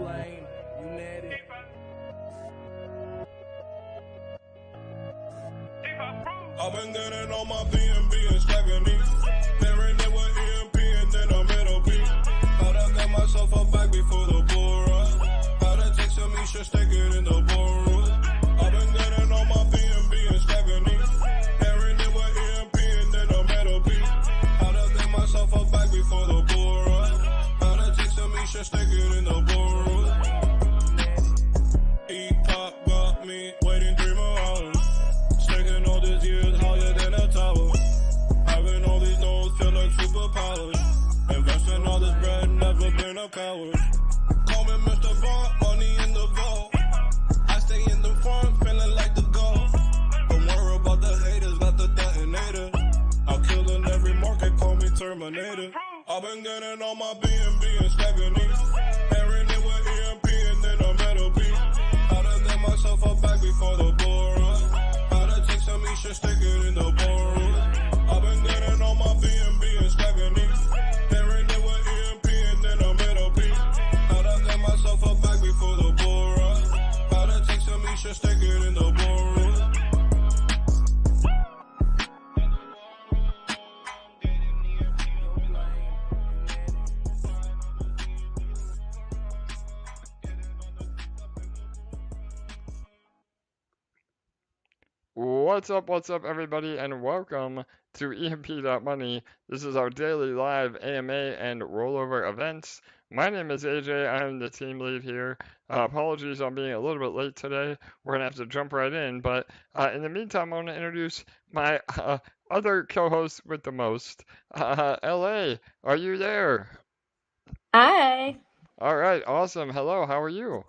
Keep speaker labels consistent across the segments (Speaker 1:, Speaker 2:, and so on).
Speaker 1: blame, you netted.
Speaker 2: I've been getting on my BNB and stacking these. Pairing it with EMP and then I'm LP. Gotta get myself a bag before the bull run. Gotta take some Misha, stick it in the bull. I've been getting on my BNB and stacking these. Pairing it with EMP and then I'm LP. Gotta get myself a bag before the bull run. Gotta take some Misha, stick it in the bull. E-pop got me waiting 3 more hours. Taking all these years higher than a tower. Having all these nodes feel like superpowers. Investing all this bread, never been a coward. Call me Mr. Vaughn, money in the vault. I stay in the front, feeling like the goal. Don't worry about the haters, not the detonator. I'm killing every market, call me Terminator. I've been getting on my BNB and stacking these. Pairing it with EMP and then I'm LP. Gotta get myself a bag before the bull run. Some Misha, stick it in the bull. I've been getting on my BNB and stacking these. Pairing it with EMP and then I'm LP. Gotta get myself a bag before the bull run. Gotta take some Misha, stick it in the bull.
Speaker 3: What's up, everybody, and welcome to EMP.Money. This is our daily live AMA and rollover events. My name is AJ. I'm the team lead here. Apologies on being a little bit late today. We're going to have to jump right in, but in the meantime, I want to introduce my other co-host with the most. LA, are you there?
Speaker 4: Hi.
Speaker 3: All right, awesome. Hello, how are you?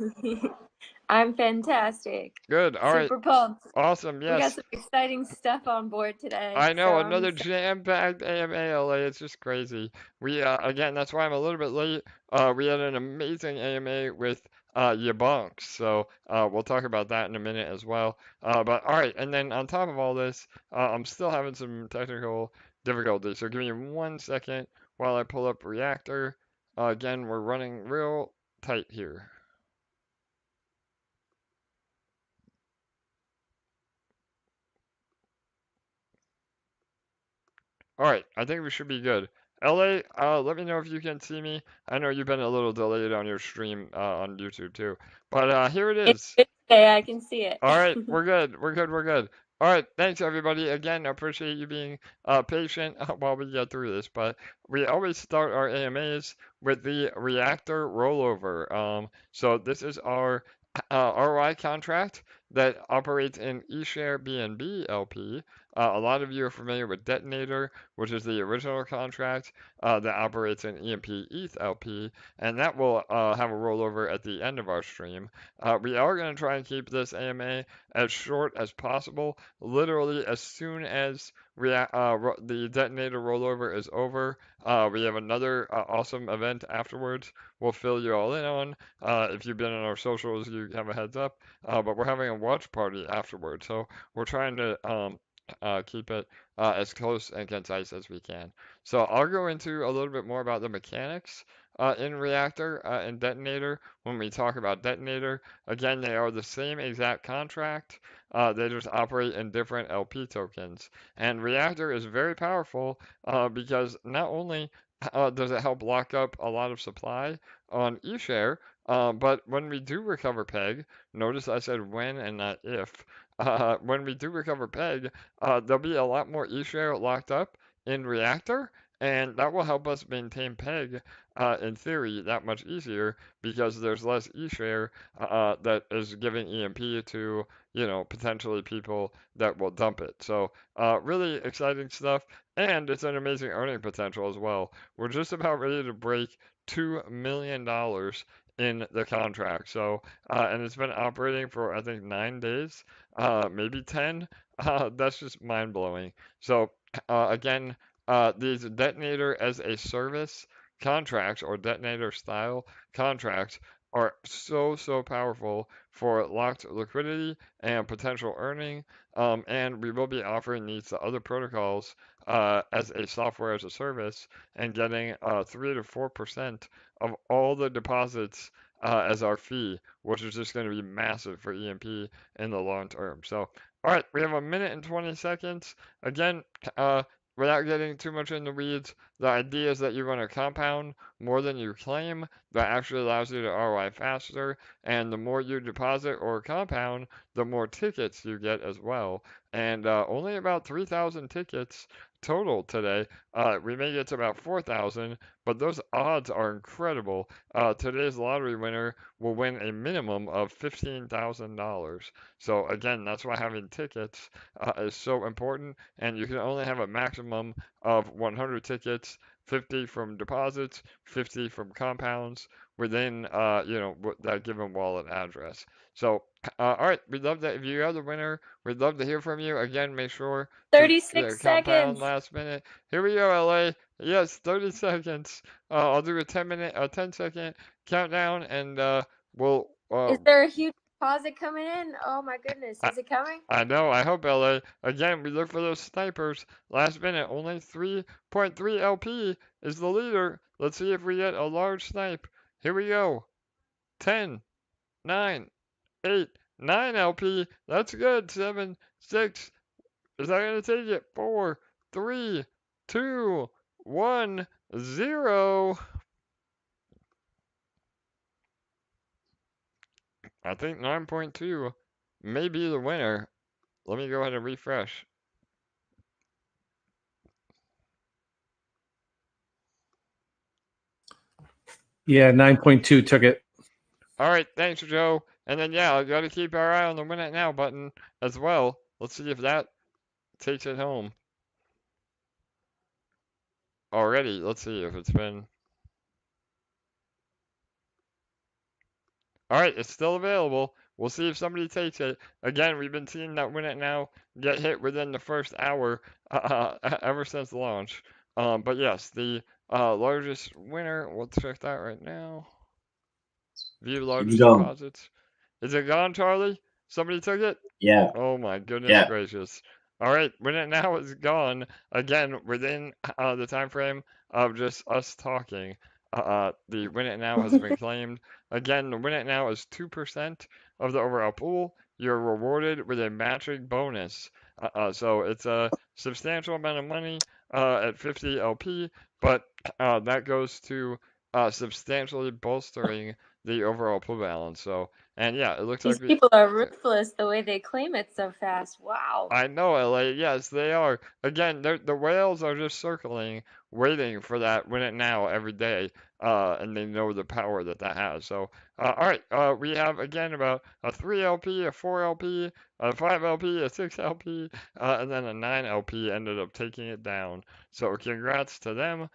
Speaker 4: I'm fantastic.
Speaker 3: Good, all right.
Speaker 4: Super pumped.
Speaker 3: Awesome,
Speaker 4: We got
Speaker 3: yes.
Speaker 4: some exciting stuff on board today.
Speaker 3: I know,
Speaker 4: so
Speaker 3: another jam-packed AMA LA. It's just crazy. We again, that's why I'm a little bit late. We had an amazing AMA with Yabonks, so we'll talk about that in a minute as well. But all right, and then on top of all this, I'm still having some technical difficulties. So give me 1 second while I pull up Reactor. Again, we're running real tight here. All right, I think we should be good. LA, let me know if you can see me. I know you've been a little delayed on your stream on YouTube too, but here it is.
Speaker 4: It's okay, I can see it.
Speaker 3: All right, we're good. We're good. All right, thanks everybody. Again, I appreciate you being patient while we get through this. But we always start our AMAs with the reactor rollover. So this is our ROI contract that operates in eShare BNB LP. A lot of you are familiar with Detonator, which is the original contract that operates in EMP ETH LP, and that will have a rollover at the end of our stream. We are going to try and keep this AMA as short as possible. Literally, as soon as the Detonator rollover is over, we have another awesome event afterwards. We'll fill you all in on. If you've been on our socials, you have a heads up. But we're having a watch party afterwards, so we're trying to keep it as close and concise as we can. So I'll go into a little bit more about the mechanics in Reactor and Detonator when we talk about Detonator. Again, they are the same exact contract. They just operate in different LP tokens. And Reactor is very powerful because not only does it help lock up a lot of supply on eShare, but when we do recover PEG, notice I said when and not if. When we do recover PEG, there'll be a lot more eShare locked up in Reactor, and that will help us maintain PEG, in theory, that much easier because there's less eShare that is giving EMP to, potentially people that will dump it. So, really exciting stuff, and it's an amazing earning potential as well. We're just about ready to break $2 million in the contract. So, and it's been operating for, I think, 9 days, maybe 10. That's just mind blowing. So, again, these detonator as a service contracts or detonator style contracts are so powerful for locked liquidity and potential earning. And we will be offering these to other protocols as a software as a service and getting 3 to 4% of all the deposits as our fee, which is just going to be massive for EMP in the long term. So, all right, we have 1 minute and 20 seconds. Again, without getting too much in the weeds, the idea is that you're going to compound more than you claim. That actually allows you to ROI faster, and the more you deposit or compound, the more tickets you get as well. And only about 3,000 tickets total today. We may get to about 4,000, but those odds are incredible. Today's lottery winner will win a minimum of $15,000. So again, that's why having tickets is so important, and you can only have a maximum of 100 tickets, 50 from deposits, 50 from compounds within that given wallet address. So all right, we'd love that if you are the winner. We'd love to hear from you. Again, make sure to
Speaker 4: 36
Speaker 3: compound
Speaker 4: seconds.
Speaker 3: last minute. Here we go, LA. Yes, 30 seconds. I'll do a 10-second countdown, and we'll.
Speaker 4: Is there a huge deposit coming in? Oh my goodness, is it coming?
Speaker 3: I know. I hope, LA. Again, we look for those snipers. Last minute, only 3.3 LP is the leader. Let's see if we get a large snipe. Here we go. 10, 9, 8, 9 LP. That's good. 7, 6. Is that going to take it? 4, 3, 2, 1, 0. I think 9.2 may be the winner. Let me go ahead and refresh.
Speaker 1: Yeah, 9.2 took it.
Speaker 3: All right, thanks, Joe. And then, yeah, I got to keep our eye on the Win It Now button as well. Let's see if that takes it home. Already, let's see if it's been. All right, it's still available. We'll see if somebody takes it. Again, we've been seeing that Win It Now get hit within the first hour ever since launch. But yes, the largest winner, we'll check that right now. View largest deposits. Is it gone, Charlie? Somebody took it?
Speaker 5: Yeah.
Speaker 3: Oh my goodness gracious. All right, Win It Now is gone. Again, within the time frame of just us talking. The Win It Now has been claimed. Again, the Win It Now is 2% of the overall pool. You're rewarded with a matching bonus. So it's a substantial amount of money at 50 LP, but that goes to substantially bolstering the overall pool balance. So, and yeah, it looks
Speaker 4: These
Speaker 3: like
Speaker 4: people are ruthless the way they claim it so fast. Wow.
Speaker 3: I know, LA. Yes, they are. Again, the whales are just circling, waiting for that Win It Now every day, and they know the power that that has. So, all right, we have again about a 3 LP, a 4 LP, a 5 LP, a 6 LP, and then a 9 LP ended up taking it down. So, congrats to them.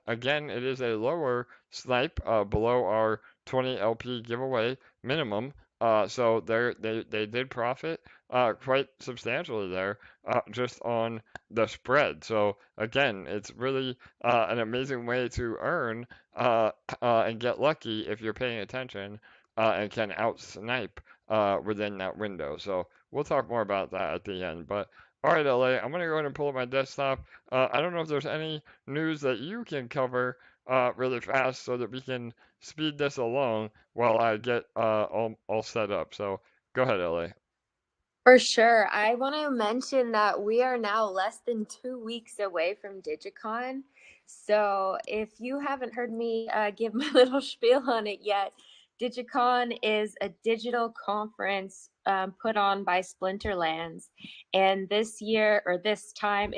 Speaker 3: Again, it is a lower snipe below our 20 LP giveaway minimum. So they did profit quite substantially there just on the spread. So again, it's really an amazing way to earn and get lucky if you're paying attention and can out snipe within that window. So we'll talk more about that at the end. But all right, LA, I'm gonna go ahead and pull up my desktop. I don't know if there's any news that you can cover really fast so that we can speed this along while I get all set up. So go ahead, LA.
Speaker 4: For sure. I want to mention that we are now less than 2 weeks away from DigiCon. So if you haven't heard me give my little spiel on it yet, DigiCon is a digital conference put on by Splinterlands. And this year, or this time,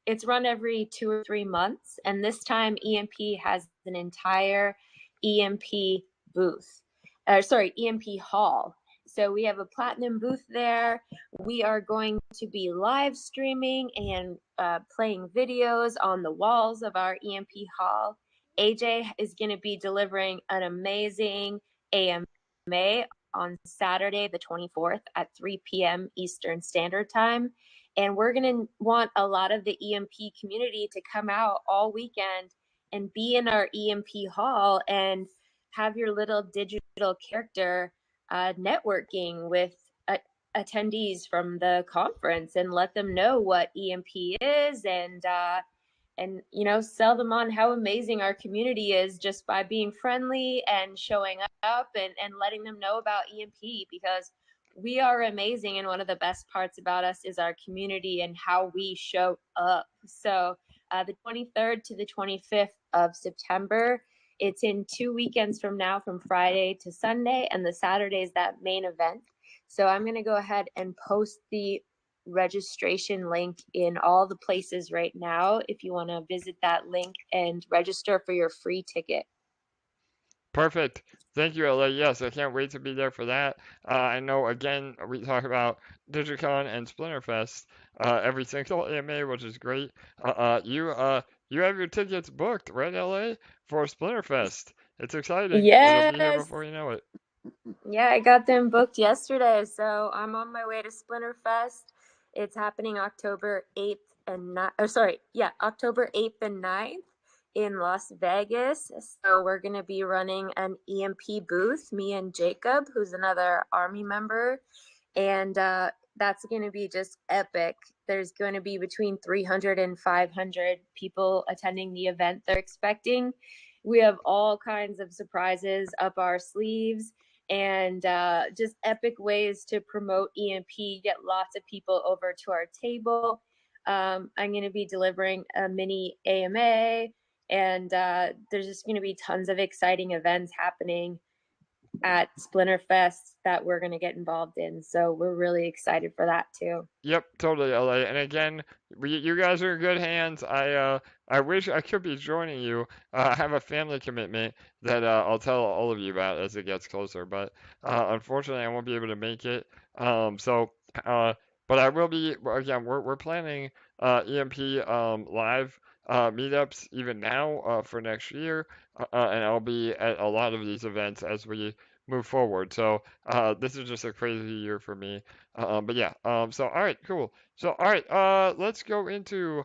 Speaker 4: it's run every 2 or 3 months. And this time EMP has an entire EMP booth. EMP hall. So we have a platinum booth there. We are going to be live streaming and playing videos on the walls of our EMP hall. AJ is going to be delivering an amazing AMA on Saturday, the 24th at 3 p.m. Eastern Standard Time. And we're going to want a lot of the EMP community to come out all weekend and be in our EMP hall and have your little digital character networking with attendees from the conference and let them know what EMP is and sell them on how amazing our community is just by being friendly and showing up and letting them know about EMP, because we are amazing, and one of the best parts about us is our community and how we show up. So the 23rd to the 25th of September, it's in 2 weekends from now, from Friday to Sunday, and the Saturday is that main event. So I'm going to go ahead and post the registration link in all the places right now if you want to visit that link and register for your free ticket.
Speaker 3: Perfect. Thank you, LA. Yes, I can't wait to be there for that. I know, again, we talk about DigiCon and Splinterfest every single AMA, which is great. You have your tickets booked, right, LA, for Splinterfest. It's exciting. It'll be here
Speaker 4: Yes.
Speaker 3: before you know it.
Speaker 4: Yeah, I got them booked yesterday, so I'm on my way to Splinterfest. It's happening October 8th and 9th, October 8th and 9th in Las Vegas. So we're going to be running an EMP booth, me and Jacob, who's another Army member, and that's going to be just epic. There's going to be between 300 and 500 people attending the event they're expecting. We have all kinds of surprises up our sleeves, and just epic ways to promote EMP, get lots of people over to our table. I'm going to be delivering a mini AMA, and there's just going to be tons of exciting events happening at Splinterfest that we're going to get involved in. So we're really excited for that too.
Speaker 3: Yep, totally, LA. And again, you guys are in good hands. I wish I could be joining you. I have a family commitment that I'll tell all of you about as it gets closer. But unfortunately, I won't be able to make it. But I will be. Again, we're planning EMP live meetups even now for next year, and I'll be at a lot of these events as we move forward. So this is just a crazy year for me. But yeah, so all right, cool. So all right, let's go into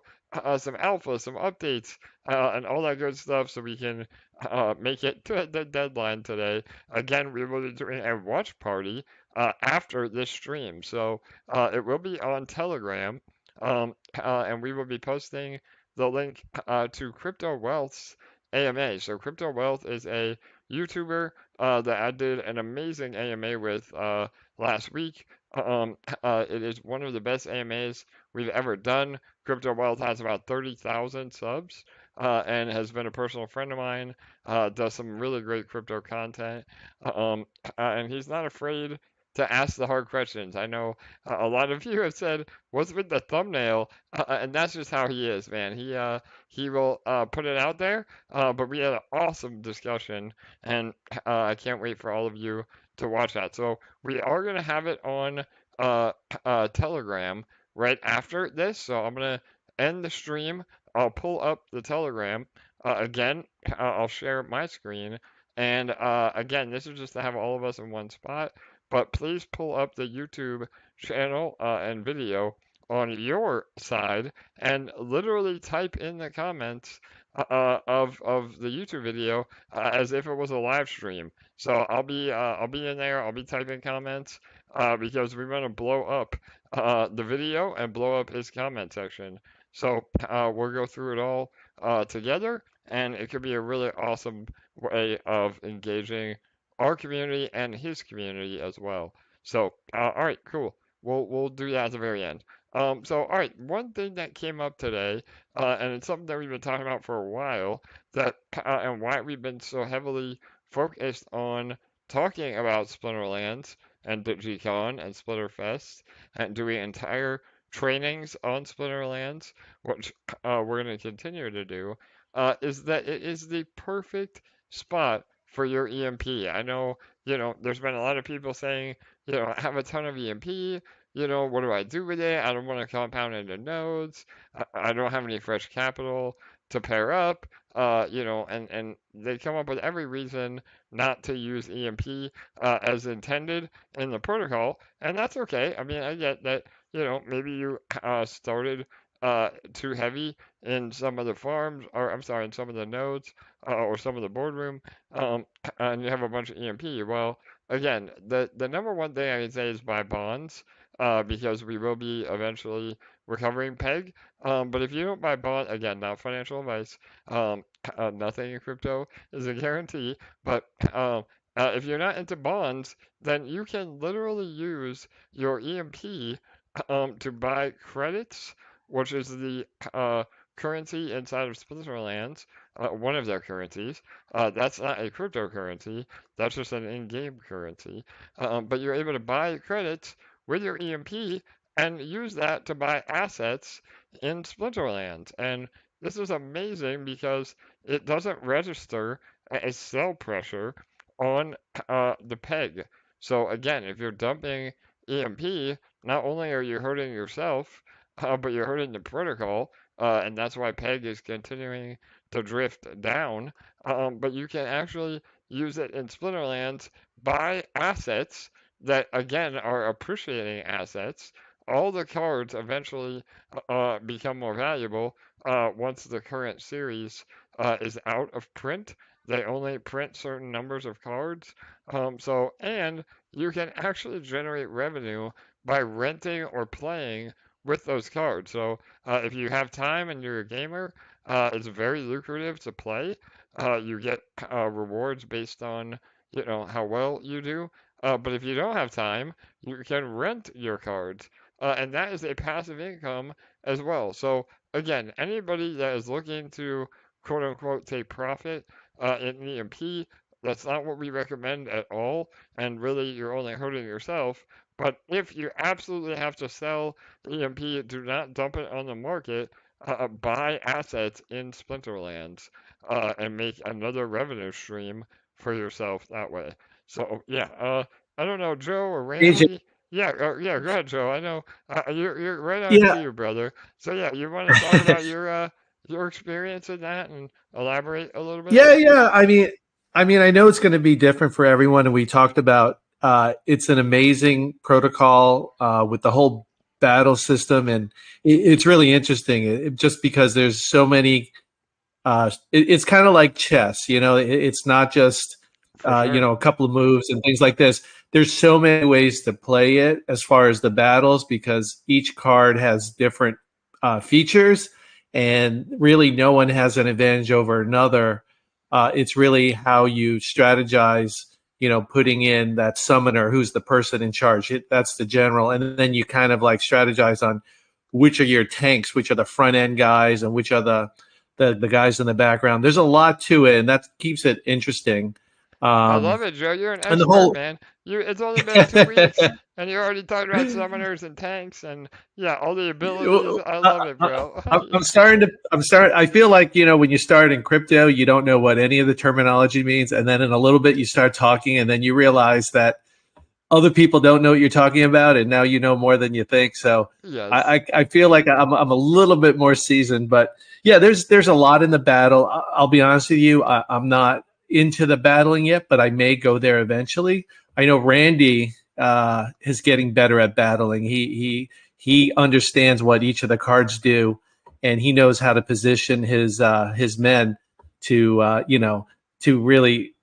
Speaker 3: some alpha, some updates, and all that good stuff so we can make it to the deadline today. Again, we will be doing a watch party after this stream. So it will be on Telegram, and we will be posting the link to Crypto Wealth's AMA. So Crypto Wealth is a YouTuber that I did an amazing AMA with last week. It is one of the best AMAs we've ever done. Crypto Wealth has about 30,000 subs and has been a personal friend of mine. Does some really great crypto content, and he's not afraid to ask the hard questions. I know a lot of you have said, "What's with the thumbnail?" And that's just how he is, man. He will put it out there. But we had an awesome discussion, and I can't wait for all of you to watch that. So we are gonna have it on Telegram right after this. So I'm gonna end the stream. I'll pull up the Telegram again. I'll share my screen, and again, this is just to have all of us in one spot. But please pull up the YouTube channel and video on your side and literally type in the comments of the YouTube video as if it was a live stream. So I'll be in there. I'll be typing comments because we want to blow up the video and blow up his comment section. So we'll go through it all together, and it could be a really awesome way of engaging our community and his community as well. So all right, cool. We'll do that at the very end. So all right, one thing that came up today, and it's something that we've been talking about for a while, that and why we've been so heavily focused on talking about Splinterlands and DigiCon and Splinterfest and doing entire trainings on Splinterlands, which we're going to continue to do, is that it is the perfect spot for your EMP. I know, there's been a lot of people saying, I have a ton of EMP. What do I do with it? I don't want to compound into nodes. I don't have any fresh capital to pair up. And they come up with every reason not to use EMP as intended in the protocol, and that's okay. I mean, I get that, maybe you started too heavy in some of the farms, or I'm sorry, in some of the nodes, or some of the boardroom, and you have a bunch of EMP. Well, again, the number one thing I can say is buy bonds. because we will be eventually recovering peg. But if you don't buy bond, again, not financial advice, nothing in crypto is a guarantee, but if you're not into bonds, then you can literally use your EMP to buy credits, which is the currency inside of Switzerland, one of their currencies. That's not a cryptocurrency, that's just an in-game currency. But you're able to buy credits with your EMP and use that to buy assets in Splinterland. And this is amazing because it doesn't register a sell pressure on the peg. So again, if you're dumping EMP, not only are you hurting yourself, but you're hurting the protocol, and that's why peg is continuing to drift down. But you can actually use it in Splinterlands, buy assets that again are appreciating assets. All the cards eventually become more valuable once the current series is out of print. They only print certain numbers of cards. And you can actually generate revenue by renting or playing with those cards. So if you have time and you're a gamer, it's very lucrative to play. You get rewards based on how well you do. But if you don't have time, you can rent your cards, and that is a passive income as well. So again, anybody that is looking to quote unquote take profit in EMP, that's not what we recommend at all. And really, you're only hurting yourself. But if you absolutely have to sell EMP, do not dump it on the market. Buy assets in Splinterlands and make another revenue stream for yourself that way. So yeah, I don't know, Joe or Randy. Yeah, yeah, go ahead, Joe. I know you're right on
Speaker 1: Yeah,
Speaker 3: cue, brother. So yeah, you want to talk about your experience in that and elaborate a little bit?
Speaker 1: yeah. I know it's going to be different for everyone, and we talked about it's an amazing protocol with the whole battle system, and it's really interesting. Just because there's so many, it's kind of like chess. It's not just
Speaker 3: Sure.
Speaker 1: a couple of moves and things like this. There's so many ways to play it as far as the battles, because each card has different features, and really no one has an advantage over another. It's really how you strategize, putting in that summoner who's the person in charge. That's the general. And then you kind of like strategize on which are your tanks, which are the front end guys, and which are the guys in the background. There's a lot to it, and that keeps it interesting.
Speaker 3: I love it, Joe. You're an
Speaker 1: And the
Speaker 3: expert,
Speaker 1: whole
Speaker 3: man. It's only been 2 weeks, and you're already talking about summoners and tanks, and yeah, all the abilities. I love it, bro.
Speaker 1: I'm starting to. I feel like when you start in crypto, you don't know what any of the terminology means, and then in a little bit you start talking, and then you realize that other people don't know what you're talking about, and now you know more than you think. So
Speaker 3: Yes.
Speaker 1: I feel like I'm a little bit more seasoned, but yeah, there's a lot in the battle. I'll be honest with you, I'm not into the battling yet, but I may go there eventually. I know Randy is getting better at battling. He understands what each of the cards do, and he knows how to position his men to really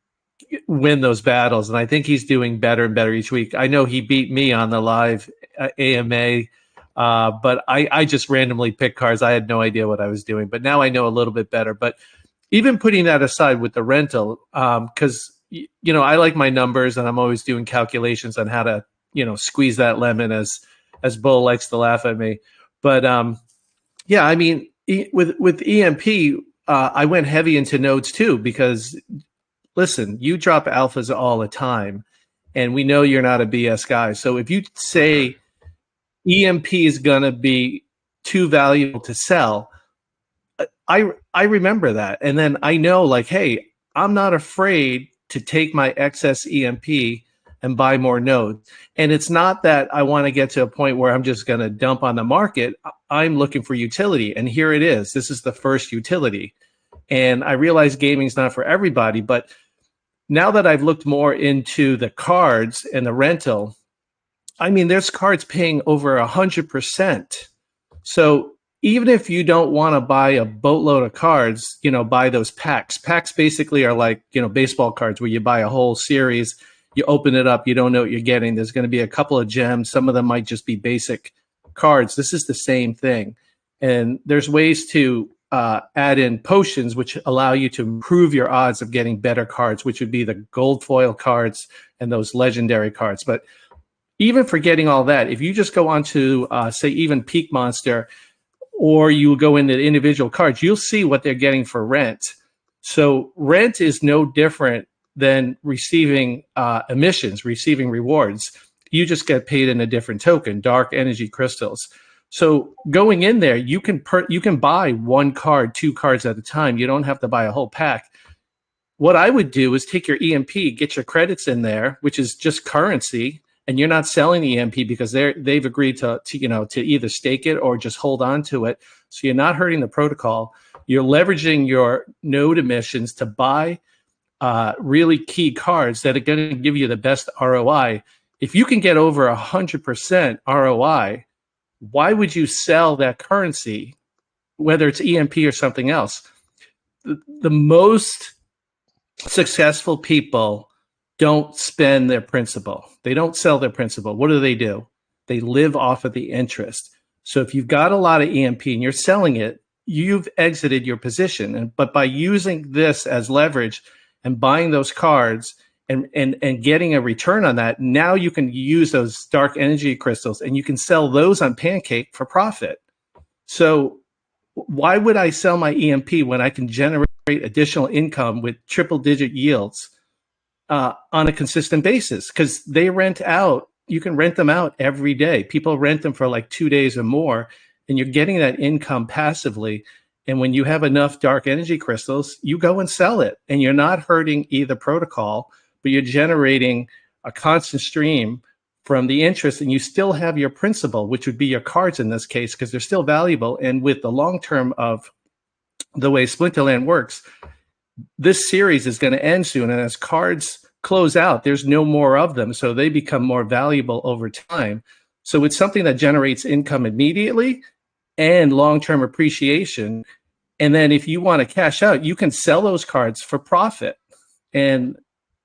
Speaker 1: win those battles. And I think he's doing better and better each week. I know he beat me on the live AMA, but I just randomly picked cards. I had no idea what I was doing, but now I know a little bit better. But even putting that aside with the rental, because I like my numbers, and I'm always doing calculations on how to squeeze that lemon, as Bull likes to laugh at me. But yeah, I mean, with EMP, I went heavy into nodes too, because listen, you drop alphas all the time, and we know you're not a BS guy. So if you say EMP is gonna be too valuable to sell, I remember that, and then I know, like, hey, I'm not afraid to take my excess EMP and buy more nodes. And it's not that I want to get to a point where I'm just going to dump on the market. I'm looking for utility, and here it is. This is the first utility. And I realize gaming's not for everybody, but now that I've looked more into the cards and the rental, I mean, there's cards paying over 100%. So even if you don't want to buy a boatload of cards, buy those packs. Packs basically are like, baseball cards, where you buy a whole series you open it up, you don't know what you're getting. There's going to be a couple of gems. Some of them might just be basic cards. This is the same thing. And there's ways to add in potions, which allow you to improve your odds of getting better cards, which would be the gold foil cards and those legendary cards. But even forgetting all that, if you just go on to, say, even Peak Monster, or you go into the individual cards, you'll see what they're getting for rent. So rent is no different than receiving emissions, receiving rewards. You just get paid in a different token, dark energy crystals. So going in there, you can buy one card, two cards at a time. You don't have to buy a whole pack. What I would do is take your EMP, get your credits in there, which is just currency, and you're not selling the EMP because they've agreed to either stake it or just hold on to it. So you're not hurting the protocol. You're leveraging your node emissions to buy really key cards that are going to give you the best ROI. If you can get over 100% ROI, why would you sell that currency, whether it's EMP or something else? The most successful people don't spend their principal. They don't sell their principal. What do? They live off of the interest. So if you've got a lot of EMP and you're selling it, you've exited your position. But by using this as leverage and buying those cards and getting a return on that, now you can use those dark energy crystals and you can sell those on Pancake for profit. So why would I sell my EMP when I can generate additional income with triple-digit yields on a consistent basis? Because they rent out. You can rent them out every day. People rent them for like 2 days or more, and you're getting that income passively. And when you have enough dark energy crystals, you go and sell it, and you're not hurting either protocol, but you're generating a constant stream from the interest, and you still have your principal, which would be your cards in this case, because they're still valuable. And with the long term of the way Splinterland works, this series is going to end soon, and as cards close out, there's no more of them, so they become more valuable over time. So it's something that generates income immediately and long-term appreciation. And then if you want to cash out, you can sell those cards for profit. And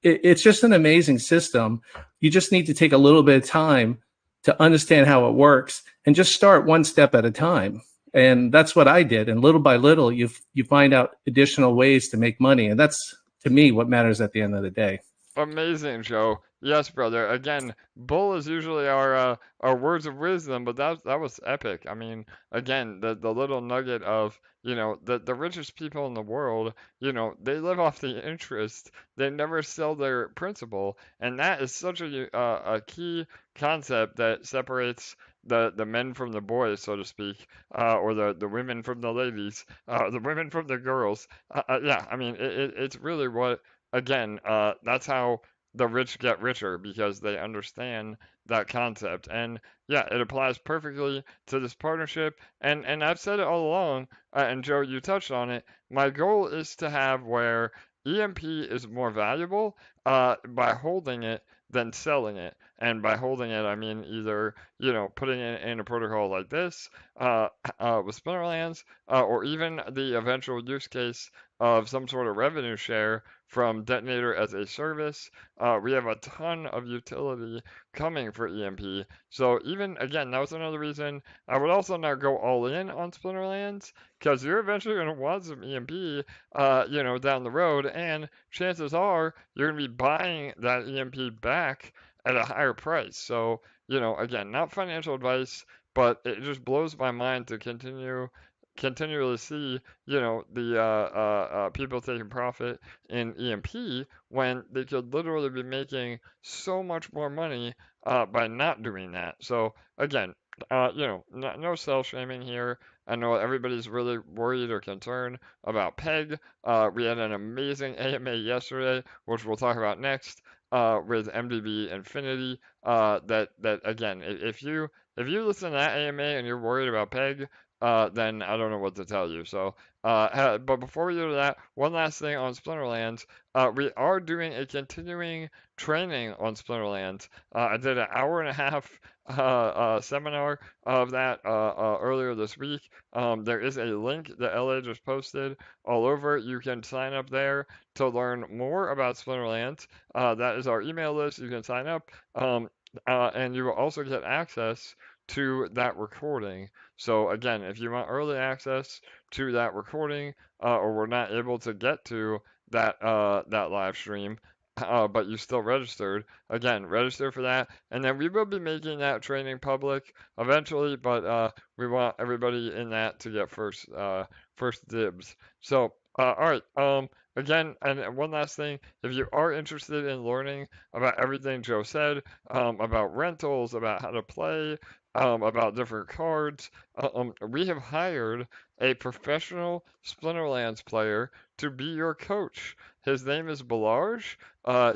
Speaker 1: it's just an amazing system. You just need to take a little bit of time to understand how it works and just start one step at a time. And that's what I did. And little by little, you find out additional ways to make money. And that's, to me, what matters at the end of the day.
Speaker 3: Amazing, Joe. Yes, brother. Again, bull is usually our words of wisdom, but that was epic. I mean, again, the little nugget of, the richest people in the world, they live off the interest. They never sell their principal, and that is such a key concept that separates the men from the boys, so to speak, or the women from the ladies, the women from the girls. Yeah, I mean, it's really what. Again, that's how the rich get richer, because they understand that concept. And yeah, it applies perfectly to this partnership. And I've said it all along, and Joe, you touched on it. My goal is to have where EMP is more valuable by holding it than selling it. And by holding it, I mean either, putting it in a protocol like this with Splinterlands, or even the eventual use case of some sort of revenue share from Detonator as a service. We have a ton of utility coming for EMP. So even, again, that was another reason I would also not go all in on Splinterlands, because you're eventually going to want some EMP, down the road, and chances are you're going to be buying that EMP back at a higher price. So, again, not financial advice, but it just blows my mind to continually see, the people taking profit in EMP when they could literally be making so much more money by not doing that. So again, no self-shaming here. I know everybody's really worried or concerned about PEG. We had an amazing AMA yesterday, which we'll talk about next, with MDB Infinity. That again, if you listen to that AMA and you're worried about PEG, then I don't know what to tell you. So But before we go to that, one last thing on Splinterlands. We are doing a continuing training on Splinterlands. I did an hour and a half seminar of that earlier this week. There is a link that LA just posted all over. You can sign up there to learn more about Splinterlands. That is our email list. You can sign up, and you will also get access to that recording. So again, if you want early access to that recording, or we're not able to get to that live stream, but you still registered, again, register for that, and then we will be making that training public eventually, but we want everybody in that to get first dibs. So, all right. Again, and one last thing, if you are interested in learning about everything Joe said, about rentals, about how to play, about different cards, we have hired a professional Splinterlands player to be your coach. His name is Balaj.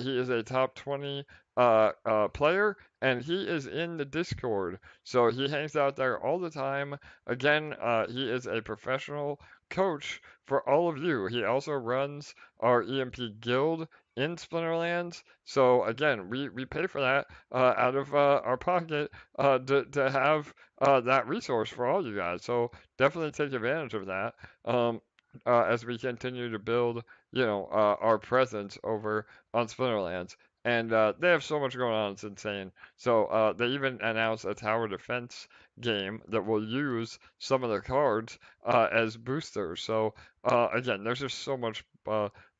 Speaker 3: He is a top 20 player, and he is in the Discord. So he hangs out there all the time. Again, he is a professional coach for all of you. He also runs our EMP guild in Splinterlands. So again, we pay for that out of our pocket to have that resource for all you guys. So definitely take advantage of that as we continue to build, our presence over on Splinterlands. And they have so much going on, it's insane. So they even announced a tower defense game that will use some of the cards as boosters. So again, there's just so much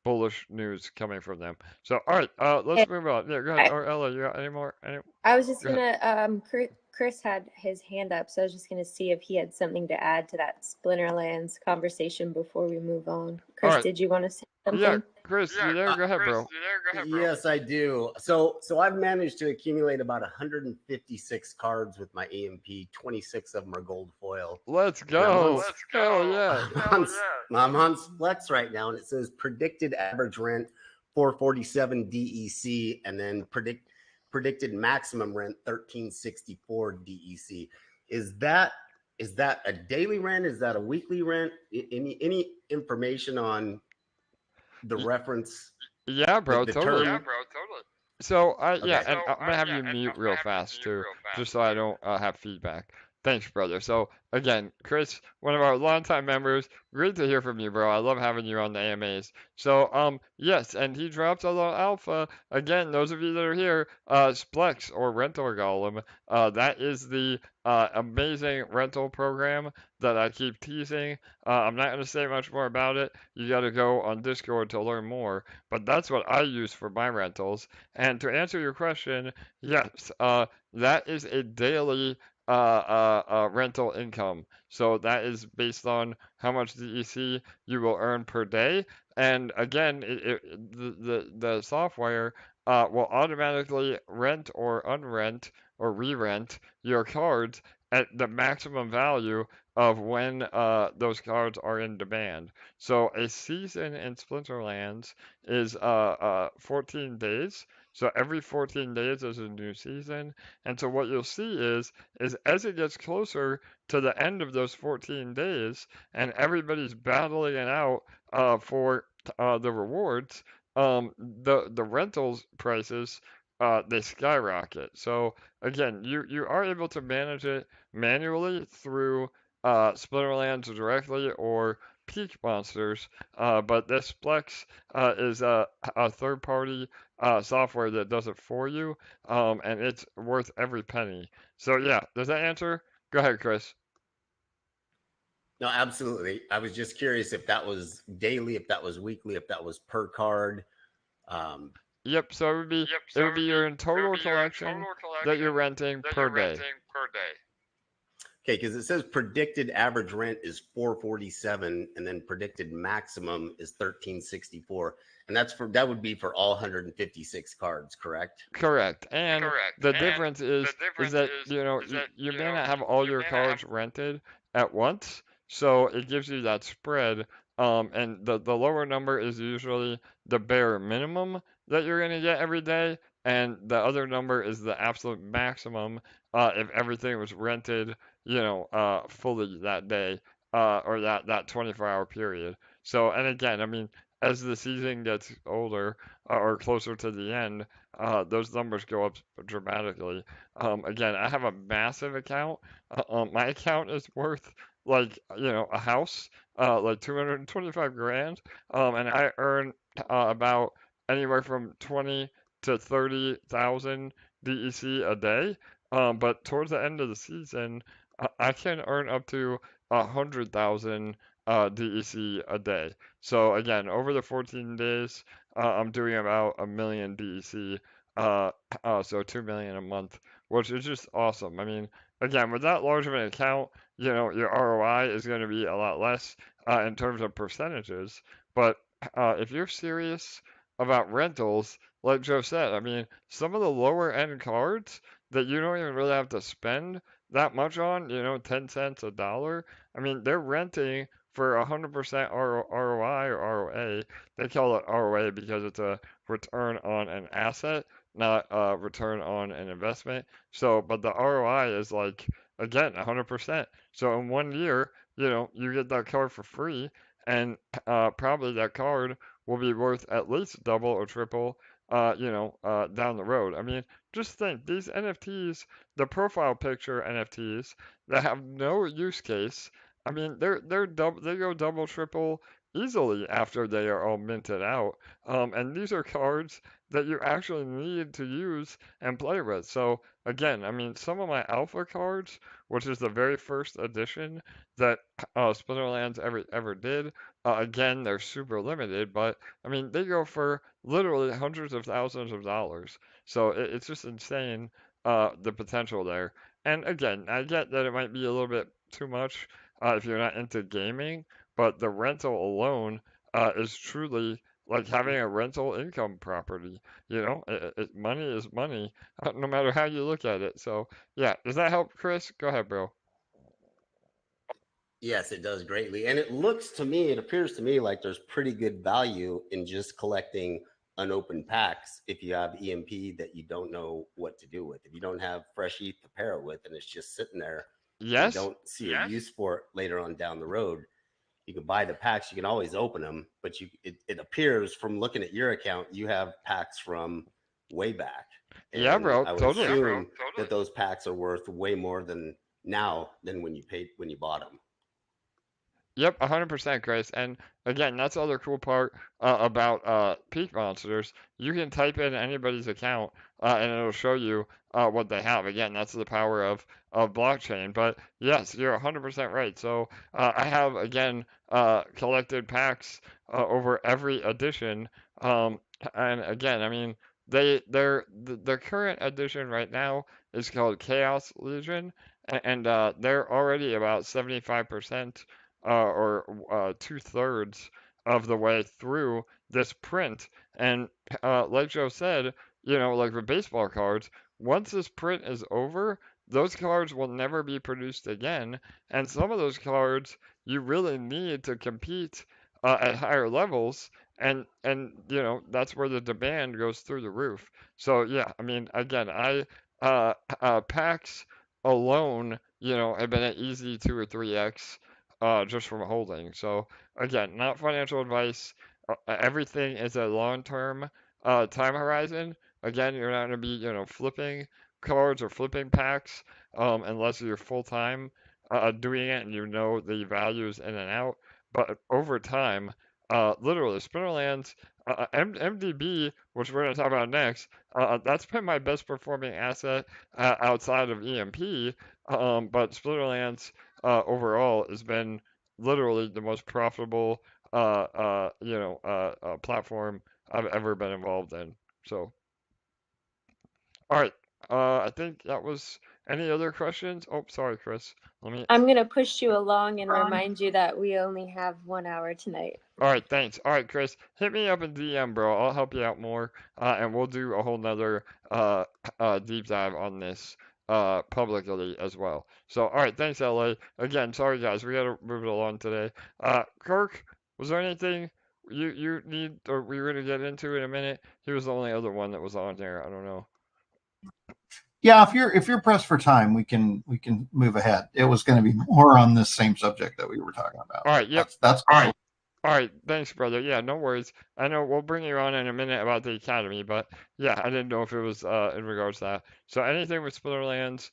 Speaker 3: bullish news coming from them. So all right, let's move on. Yeah, go ahead. Or Ella, you got any more?
Speaker 4: I was just gonna Chris had his hand up, so I was just gonna see if he had something to add to that Splinterlands conversation before we move on. Chris, did you want to say something?
Speaker 3: Yeah, Chris, you there? Go ahead, bro.
Speaker 5: Yes, I do. So I've managed to accumulate about 156 cards with my EMP. 26 of them are gold foil.
Speaker 3: Let's go. Hell yeah.
Speaker 5: I'm on Flex right now, and it says predicted average rent 447 DEC, and then predicted maximum rent 1364 DEC. Is that a daily rent? Is that a weekly rent? Any information on the reference?
Speaker 3: Yeah, bro, totally. So and I'm gonna have you mute real fast too, just so I don't have feedback. Thanks, brother. So again, Chris, one of our longtime members, great to hear from you, bro. I love having you on the AMAs. So yes, and he dropped a little alpha. Again, those of you that are here, Splex or Rental Golem, that is the amazing rental program that I keep teasing. I'm not going to say much more about it. You got to go on Discord to learn more. But that's what I use for my rentals. And to answer your question, yes, that is a daily rental income. So that is based on how much DEC you will earn per day. And again, the software will automatically rent or unrent or re-rent your cards at the maximum value of when those cards are in demand. So a season in Splinterlands is 14 days. So every 14 days is a new season. And so what you'll see is as it gets closer to the end of those 14 days and everybody's battling it out for the rewards, the rentals prices they skyrocket. So again, you are able to manage it manually through Splinterlands directly or Peak Monsters, but this Plex is a third-party software that does it for you, and it's worth every penny. So yeah, does that answer? Go ahead, Chris.
Speaker 5: No, absolutely. I was just curious if that was daily, if that was weekly, if that was per card.
Speaker 3: Yep. So it would be your total collection that you're renting per day.
Speaker 5: Okay, because it says predicted average rent is 447, and then predicted maximum is 1364, and that would be for all 156 cards, correct?
Speaker 3: Correct. And the difference is that you may not have all your cards rented at once, so it gives you that spread. And the lower number is usually the bare minimum that you're gonna get every day, and the other number is the absolute maximum if everything was rented fully that day. or that 24-hour period. So, and again, I mean, as the season gets older or closer to the end, those numbers go up dramatically. Again, I have a massive account. My account is worth like, a house, like 225 grand, and I earn about anywhere from 20 to 30,000 DEC a day. But towards the end of the season, I can earn up to 100,000 DEC a day. So again, over the 14 days, I'm doing about a million DEC, so 2 million a month, which is just awesome. I mean, again, with that large of an account, your ROI is going to be a lot less in terms of percentages. But if you're serious about rentals, like Joe said, I mean, some of the lower end cards that you don't even really have to spend that much on, 10 cents, a dollar. I mean, they're renting for 100% ROI or ROA. They call it ROA because it's a return on an asset, not a return on an investment. So, but the ROI is like, again, 100%. So in 1 year, you get that card for free, and probably that card will be worth at least double or triple, down the road. I mean, just think these NFTs, the profile picture NFTs that have no use case. I mean, they go double, triple easily after they are all minted out. And these are cards that you actually need to use and play with. So again, I mean, some of my alpha cards, which is the very first edition that Splinterlands ever did, again, they're super limited, but I mean, they go for literally hundreds of thousands of dollars. So it's just insane, the potential there. And again, I get that it might be a little bit too much if you're not into gaming, but the rental alone is truly like having a rental income property. Money is money, no matter how you look at it. So yeah, does that help, Chris? Go ahead, bro.
Speaker 5: Yes, it does greatly. And it appears to me like there's pretty good value in just collecting unopened packs if you have EMP that you don't know what to do with. If you don't have fresh ETH to pair it with and it's just sitting there and you
Speaker 3: Yes.
Speaker 5: don't see a use for it later on down the road, you can buy the packs. You can always open them, but it appears from looking at your account, you have packs from way back.
Speaker 3: Yeah,
Speaker 5: And
Speaker 3: bro.
Speaker 5: I would
Speaker 3: Totally.
Speaker 5: assume that those packs are worth way more than now than when you bought them.
Speaker 3: Yep, 100%, Grace. And again, that's the other cool part about Peak Monsters. You can type in anybody's account and it'll show you what they have. Again, that's the power of blockchain. But yes, you're 100% right. So I have, again, collected packs over every edition. And again, I mean, the current edition right now is called Chaos Legion, and they're already about 75% or 2/3 of the way through this print. And like Joe said, like the baseball cards, once this print is over, those cards will never be produced again. And some of those cards you really need to compete at higher levels. And that's where the demand goes through the roof. So yeah, I mean, again, packs alone, have been an easy 2 or 3x just from holding. So again, not financial advice. Everything is a long-term time horizon. Again, you're not going to be, flipping cards or flipping packs unless you're full-time doing it and you know the values in and out. But over time, literally, Spinnerlands, MDB, which we're going to talk about next, that's been my best performing asset outside of EMP. But Splinterlands overall has been literally the most profitable platform I've ever been involved in. So, all right. I think that was any other questions? Oh, sorry, Chris. Let me.
Speaker 4: I'm going to push you along and remind you that we only have 1 hour tonight.
Speaker 3: All right, thanks. All right, Chris, hit me up in DM, bro. I'll help you out more, and we'll do a whole nother deep dive on this publicly as well. So, all right, thanks, LA. Again, sorry guys, we gotta move it along today. Kirk, was there anything you need or we were gonna get into in a minute? He was the only other one that was on there. I don't know.
Speaker 6: Yeah, if you're pressed for time, we can move ahead. It was going to be more on this same subject that we were talking about.
Speaker 3: All right. Yep.
Speaker 6: That's
Speaker 3: All right. All right, thanks, brother. Yeah, no worries. I know we'll bring you on in a minute about the academy, but yeah, I didn't know if it was in regards to that. So anything with Splinterlands,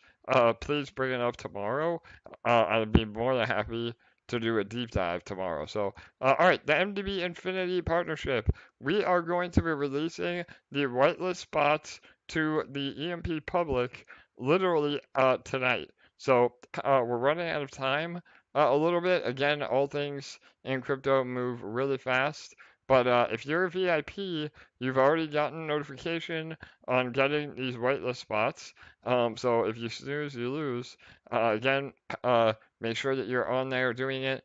Speaker 3: please bring it up tomorrow. I'd be more than happy to do a deep dive tomorrow. So, all right, the MDB Infinity partnership. We are going to be releasing the whitelist spots to the EMP public literally tonight. So we're running out of time a little bit. Again, all things in crypto move really fast. But if you're a VIP, you've already gotten notification on getting these whitelist spots. So if you snooze, you lose. Again, make sure that you're on there doing it.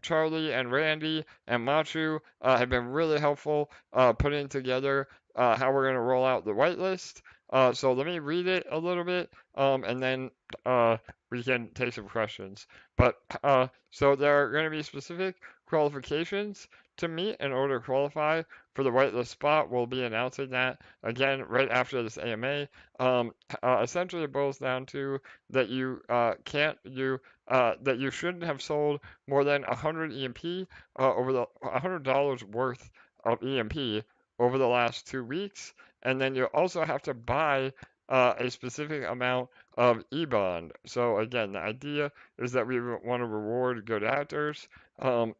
Speaker 3: Charlie and Randy and Machu have been really helpful putting together how we're going to roll out the whitelist. So let me read it a little bit, and then we can take some questions. But so there are going to be specific qualifications to meet in order to qualify for the whitelist spot. We'll be announcing that again right after this AMA. Essentially, it boils down to that you can't you that you shouldn't have sold more than 100 EMP over the $100 worth of EMP over the last 2 weeks, and then you also have to buy a specific amount of E-bond. So again, the idea is that we want to reward good actors and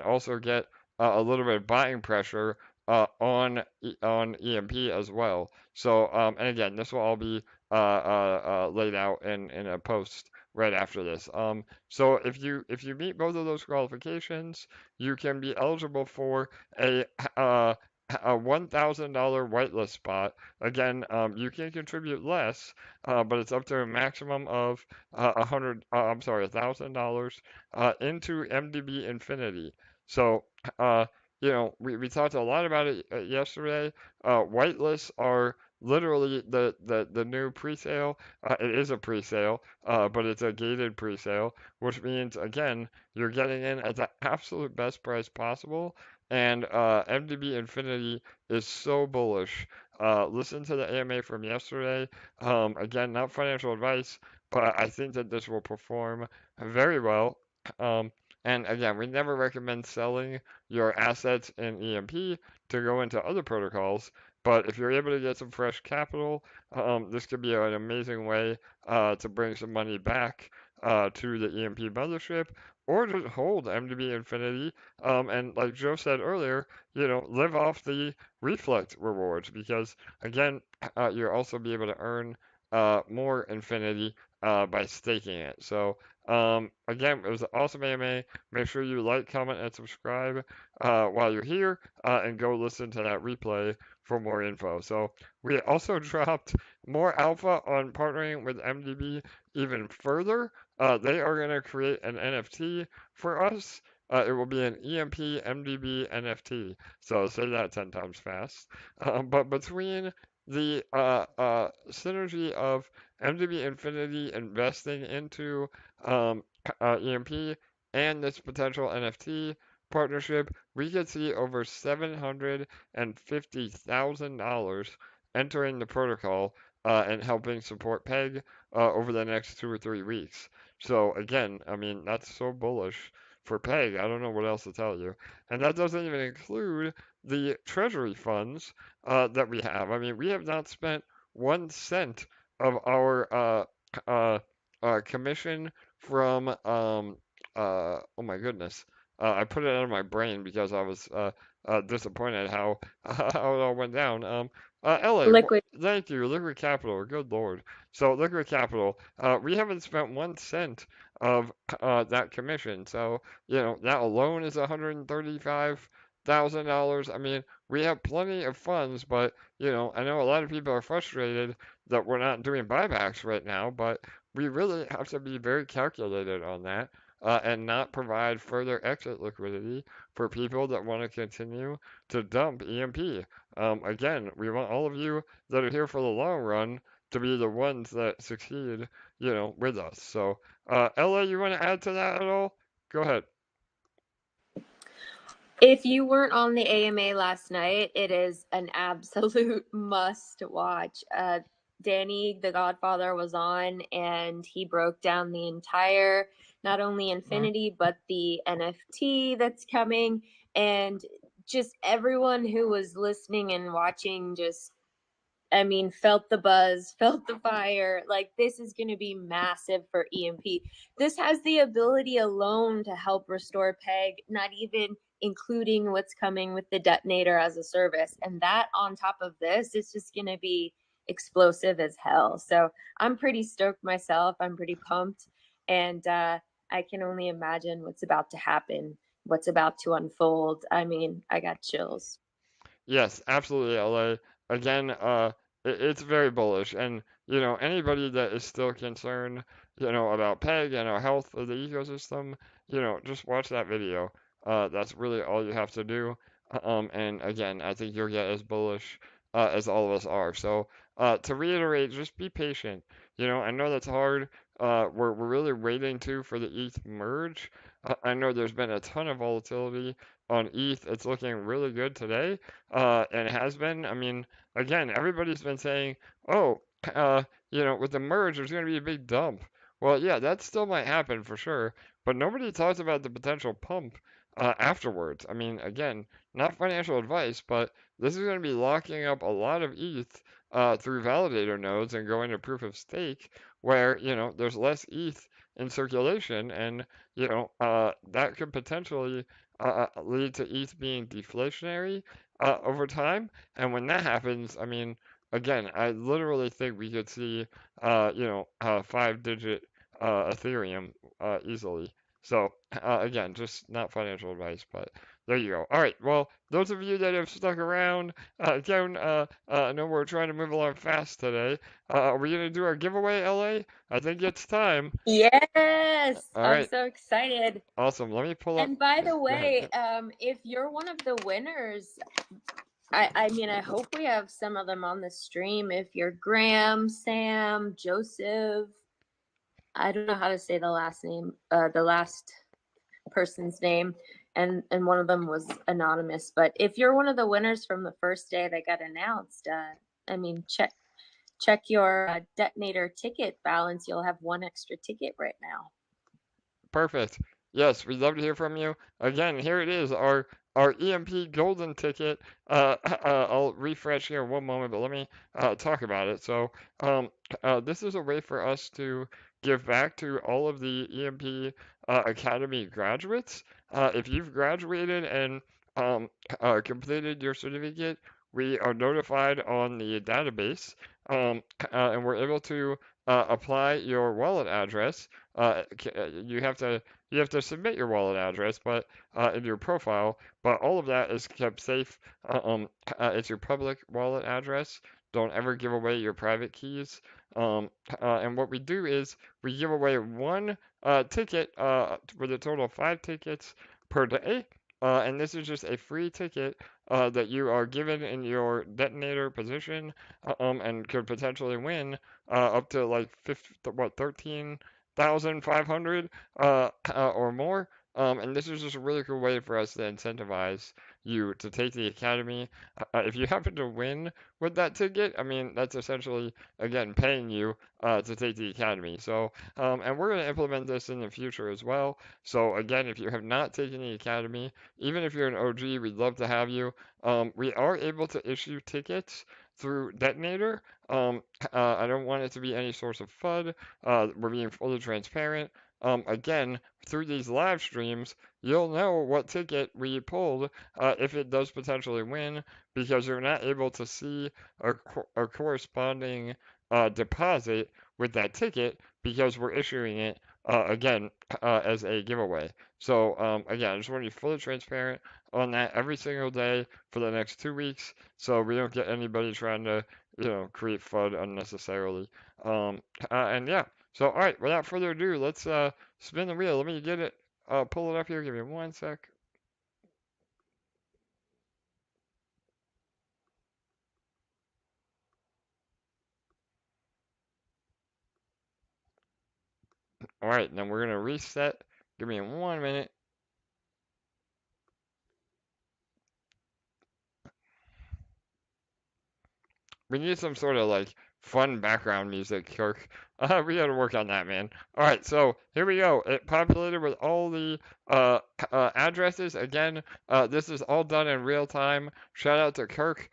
Speaker 3: also get a little bit of buying pressure on EMP as well. So and again, this will all be laid out in a post right after this. So if you meet both of those qualifications, you can be eligible for a $1,000 whitelist spot. Again, you can contribute less, but it's up to a maximum of $1,000 into MDB Infinity. So, we talked a lot about it yesterday. Whitelists are literally the new pre-sale. It is a pre-sale, but it's a gated pre-sale, which means, again, you're getting in at the absolute best price possible. And MDB Infinity is so bullish. Listen to the AMA from yesterday. Again, not financial advice, but I think that this will perform very well. And again, we never recommend selling your assets in EMP to go into other protocols. But if you're able to get some fresh capital, this could be an amazing way to bring some money back to the EMP mothership, or just hold MDB Infinity. And like Joe said earlier, live off the reflect rewards because again, you'll also be able to earn more Infinity by staking it. So again, it was an awesome AMA. Make sure you like, comment, and subscribe while you're here, and go listen to that replay for more info. So we also dropped more alpha on partnering with MDB even further. They are going to create an NFT for us. It will be an EMP MDB NFT. So say that 10 times fast. But between the synergy of MDB Infinity investing into EMP and this potential NFT partnership, we could see over $750,000 entering the protocol and helping support PEG over the next 2 or 3 weeks. So again, I mean, that's so bullish for PEG. I don't know what else to tell you. And that doesn't even include the treasury funds that we have. I mean, we have not spent 1 cent of our commission from, oh my goodness. I put it out of my brain because I was disappointed how how it all went down. LA,
Speaker 4: Liquid.
Speaker 3: thank you, Liquid Capital. Good lord. So Liquid Capital, we haven't spent 1 cent of that commission. So that alone is $135,000. I mean, we have plenty of funds, but I know a lot of people are frustrated that we're not doing buybacks right now, but we really have to be very calculated on that. And not provide further exit liquidity for people that want to continue to dump EMP. Again, we want all of you that are here for the long run to be the ones that succeed, with us. So, Ella, you want to add to that at all? Go ahead.
Speaker 4: If you weren't on the AMA last night, it is an absolute must watch. Danny, the Godfather, was on, and he broke down the entire, not only Infinity, but the NFT that's coming. And just everyone who was listening and watching just, I mean, felt the buzz, felt the fire. Like, this is going to be massive for EMP. This has the ability alone to help restore PEG, not even including what's coming with the detonator as a service. And that on top of this is just going to be explosive as hell. So I'm pretty stoked myself. I'm pretty pumped. And I can only imagine what's about to happen, what's about to unfold. I mean, I got chills.
Speaker 3: Yes, absolutely, LA. Again, it's very bullish, and anybody that is still concerned, about PEG and our health of the ecosystem, just watch that video. That's really all you have to do. And again, I think you'll get as bullish as all of us are. So, to reiterate, just be patient. I know that's hard. We're really waiting too for the ETH merge. I know there's been a ton of volatility on ETH. It's looking really good today, and it has been. I mean, again, everybody's been saying, oh, with the merge, there's going to be a big dump. Well, yeah, that still might happen for sure, but nobody talks about the potential pump afterwards. I mean, again, not financial advice, but this is going to be locking up a lot of ETH through validator nodes and going to proof of stake, where there's less ETH in circulation, and that could potentially lead to ETH being deflationary over time. And when that happens, I mean, again, I literally think we could see, 5-digit Ethereum easily. So, again, just not financial advice, but there you go. All right. Well, those of you that have stuck around, again, I know we're trying to move along fast today. Are we going to do our giveaway, LA? I think it's time.
Speaker 4: Yes,
Speaker 3: All
Speaker 4: I'm
Speaker 3: right.
Speaker 4: so excited.
Speaker 3: Awesome. Let me pull up.
Speaker 4: And by the
Speaker 3: Go ahead.
Speaker 4: way, if you're one of the winners, I mean, I hope we have some of them on the stream. If you're Graham, Sam, Joseph, I don't know how to say the last name, the last person's name, and one of them was anonymous. But if you're one of the winners from the first day that got announced, I mean, check your detonator ticket balance. You'll have one extra ticket right now.
Speaker 3: Perfect. Yes, we'd love to hear from you. Again, here it is, our EMP golden ticket. I'll refresh here one moment, but let me talk about it. So, this is a way for us to give back to all of the EMP Academy graduates. If you've graduated and completed your certificate, we are notified on the database, and we're able to apply your wallet address. You have to submit your wallet address, but in your profile. But all of that is kept safe. It's your public wallet address. Don't ever give away your private keys. And what we do is we give away one ticket with a total of 5 tickets per day. And this is just a free ticket that you are given in your detonator position, and could potentially win up to like 13,500 or more. And this is just a really cool way for us to incentivize you to take the academy. If you happen to win with that ticket, I mean, that's essentially, again, paying you to take the academy. So, and we're going to implement this in the future as well. So, again, if you have not taken the academy, even if you're an OG, we'd love to have you. We are able to issue tickets through Detonator. I don't want it to be any source of FUD. We're being fully transparent. Again, through these live streams, you'll know what ticket we pulled if it does potentially win, because you're not able to see a corresponding deposit with that ticket because we're issuing it again as a giveaway. So again, I just want to be fully transparent on that every single day for the next 2 weeks, so we don't get anybody trying to create FUD unnecessarily. And yeah. So, all right, without further ado, let's spin the wheel. Let me get it, pull it up here. Give me one sec. All right, then we're going to reset. Give me 1 minute. We need some sort of like fun background music, Kirk. We gotta work on that, man. All right, so here we go. It populated with all the addresses. Again, this is all done in real time. Shout out to Kirk.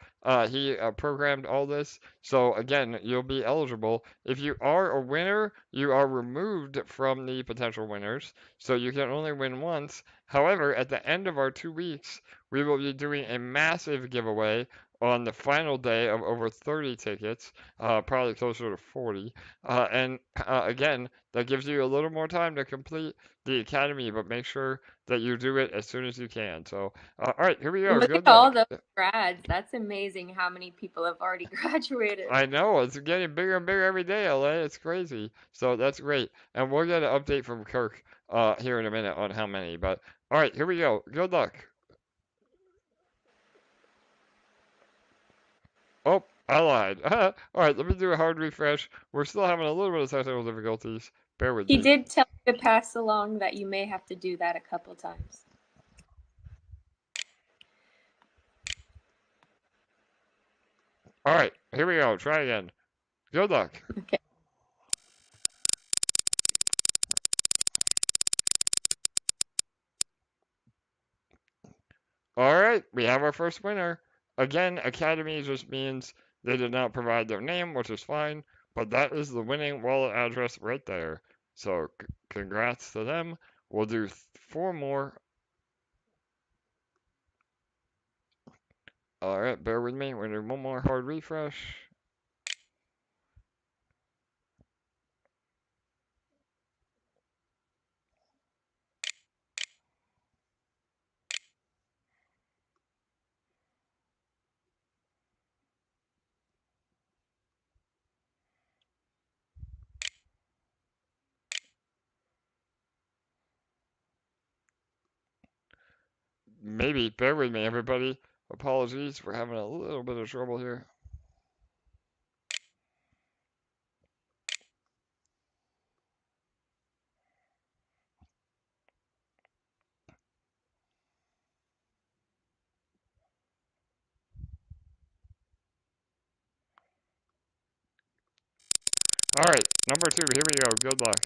Speaker 3: He programmed all this. So again, you'll be eligible. If you are a winner, you are removed from the potential winners. So you can only win once. However, at the end of our 2 weeks, we will be doing a massive giveaway on the final day of over 30 tickets, probably closer to 40. And again, that gives you a little more time to complete the academy, but make sure that you do it as soon as you can. So, all right, here we go.
Speaker 4: Look at
Speaker 3: Good
Speaker 4: all
Speaker 3: luck.
Speaker 4: those grads. That's amazing how many people have already graduated.
Speaker 3: I know it's getting bigger and bigger every day, LA. It's crazy. So that's great. And we'll get an update from Kirk here in a minute on how many. But all right, here we go. Good luck. Oh, I lied. All right, let me do a hard refresh. We're still having a little bit of technical difficulties. Bear with
Speaker 4: He
Speaker 3: me.
Speaker 4: did tell me to pass along that you may have to do that a couple times.
Speaker 3: All right, here we go. Try again. Good luck.
Speaker 4: Okay.
Speaker 3: All right, we have our first winner. Again, Academy just means they did not provide their name, which is fine, but that is the winning wallet address right there. So congrats to them. We'll do 4 more. All right, bear with me. We're going to do one more hard refresh. Maybe, bear with me, everybody. Apologies for having a little bit of trouble here. All right, number 2, here we go. Good luck.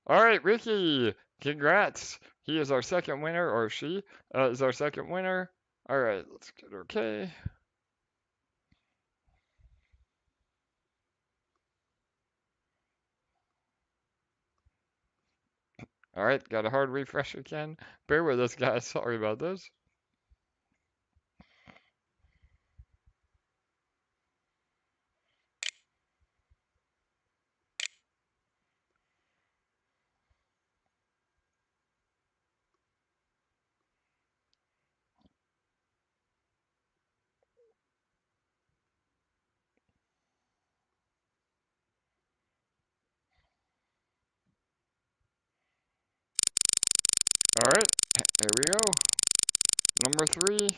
Speaker 3: All right, Ricky, congrats. He is our second winner, or she is our second winner. All right, let's get okay. All right, got a hard refresh again. Bear with us, guys. Sorry about this. All right, here we go. Number 3.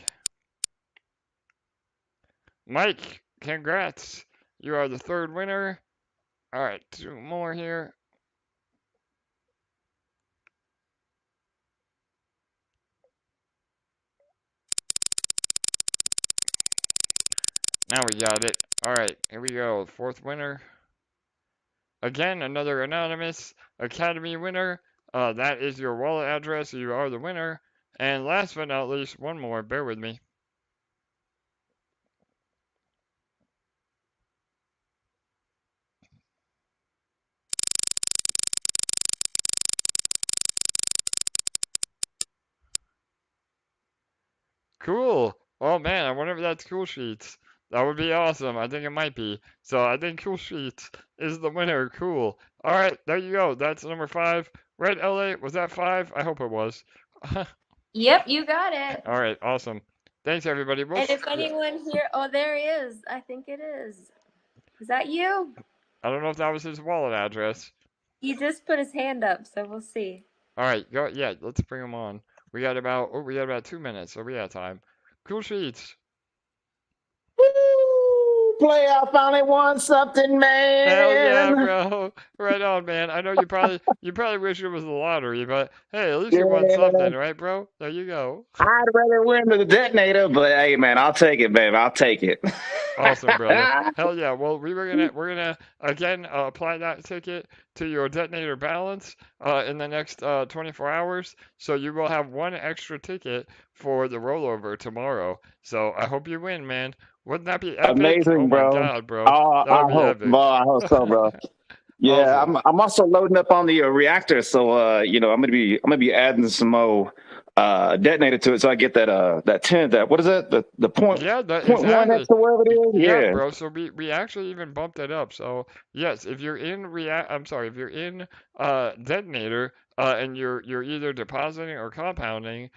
Speaker 3: Mike, congrats. You are the third winner. All right, 2 more here. Now we got it. All right, here we go. 4th winner. Again, another anonymous Academy winner. That is your wallet address. You are the winner. And last but not least, one more. Bear with me. Cool. Oh man, I wonder if that's Cool Sheets. That would be awesome. I think it might be. So I think Cool Sheets is the winner. Cool. All right, there you go. That's number 5. Red LA, was that 5? I hope it was.
Speaker 4: Yep, you got it.
Speaker 3: All right, awesome. Thanks everybody.
Speaker 4: And if anyone here, oh, there he is. I think it is. Is that you?
Speaker 3: I don't know if that was his wallet address.
Speaker 4: He just put his hand up, so we'll see.
Speaker 3: All right, go. Yeah, let's bring him on. We got about 2 minutes, so we got time. Cool Sheets.
Speaker 4: Woo!
Speaker 3: All right, number 2, here we go. Good luck. All right, here we go. 4th winner. Again, another anonymous Academy winner. That is your wallet address. You are the winner. And last but not least, one more. Bear with me.
Speaker 4: Woo!
Speaker 7: play. I finally won something, man.
Speaker 3: Hell yeah, bro. Right on, man. I know you probably wish it was the lottery, but hey, at least you won
Speaker 7: Yeah,
Speaker 3: something, right, bro? There you go.
Speaker 7: I'd rather win the detonator, but hey, man, I'll take it, baby. I'll take it.
Speaker 3: Awesome, brother. Hell yeah. Well, we're gonna again apply that ticket to your detonator balance in the next 24 hours. So you will have one extra ticket for the rollover tomorrow. So I hope you win, man. Wouldn't that be epic? Oh
Speaker 7: Amazing,
Speaker 3: my
Speaker 7: bro.
Speaker 3: God, bro. That
Speaker 7: I
Speaker 3: would be
Speaker 7: hope, bro.
Speaker 3: epic.
Speaker 7: I hope so, bro. Yeah,
Speaker 3: Awesome.
Speaker 7: I'm also loading up on the reactor, so I'm gonna be adding some more detonator to it, so I get that 10, that what is that, the
Speaker 3: Yeah,
Speaker 7: point one
Speaker 3: exactly.
Speaker 7: extra, whatever it is.
Speaker 3: Yeah,
Speaker 7: Yeah.
Speaker 3: bro. So we actually even bumped it up. So yes, if you're in if you're in detonator and you're either depositing or compounding,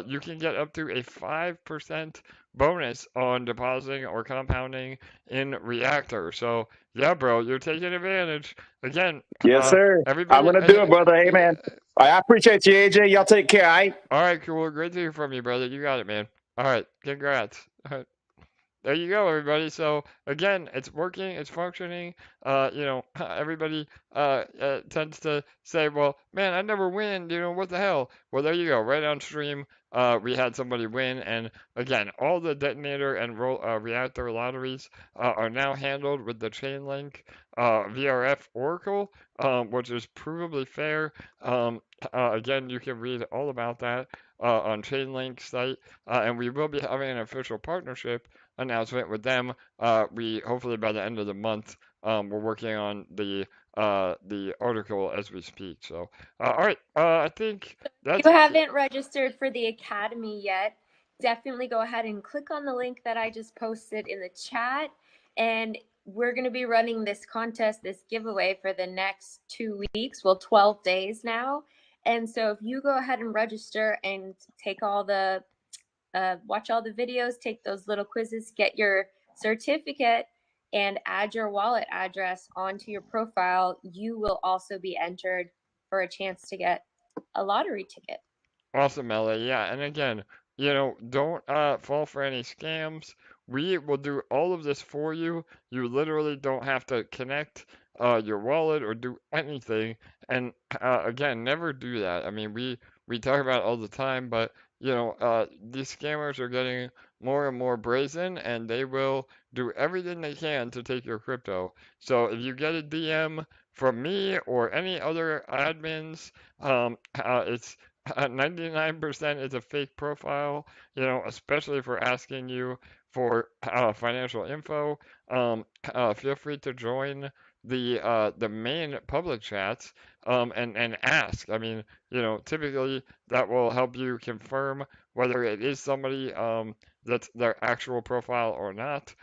Speaker 3: you can get up to a 5% bonus on depositing or compounding in reactor. So yeah, bro, you're taking advantage. Again,
Speaker 7: Yes, sir. I'm
Speaker 3: everybody.
Speaker 7: gonna do it, brother. Hey, man. I appreciate you, AJ. Y'all take care. All right.
Speaker 3: All right, cool. Great to hear from you, brother. You got it, man. All right, congrats. All right. There you go, everybody. So again, it's working, it's functioning. Everybody tends to say, "Well, man, I never win. What the hell?" Well, there you go. Right on stream, we had somebody win, and again, all the detonator and reactor lotteries are now handled with the Chainlink VRF Oracle, which is provably fair. Again, you can read all about that on Chainlink site, and we will be having an official partnership announcement with them. We hopefully by the end of the month, we're working on the article as we speak. So, all right, I think
Speaker 4: If
Speaker 3: that's.
Speaker 4: you haven't registered for the Academy yet, definitely go ahead and click on the link that I just posted in the chat. And we're going to be running this contest, this giveaway for the next 2 weeks, well, 12 days now. And so if you go ahead and register and take all the watch all the videos, take those little quizzes, get your certificate, and add your wallet address onto your profile, you will also be entered for a chance to get a lottery ticket.
Speaker 3: Awesome, LA. Yeah, and again, don't fall for any scams. We will do all of this for you. You literally don't have to connect your wallet or do anything. And again, never do that. I mean, we talk about it all the time, but these scammers are getting more and more brazen, and they will do everything they can to take your crypto. So if you get a DM from me or any other admins, it's 99% is a fake profile, especially for asking you for financial info. Feel free to join the main public chats and ask. I mean, typically that will help you confirm whether it is somebody that's their actual profile or not.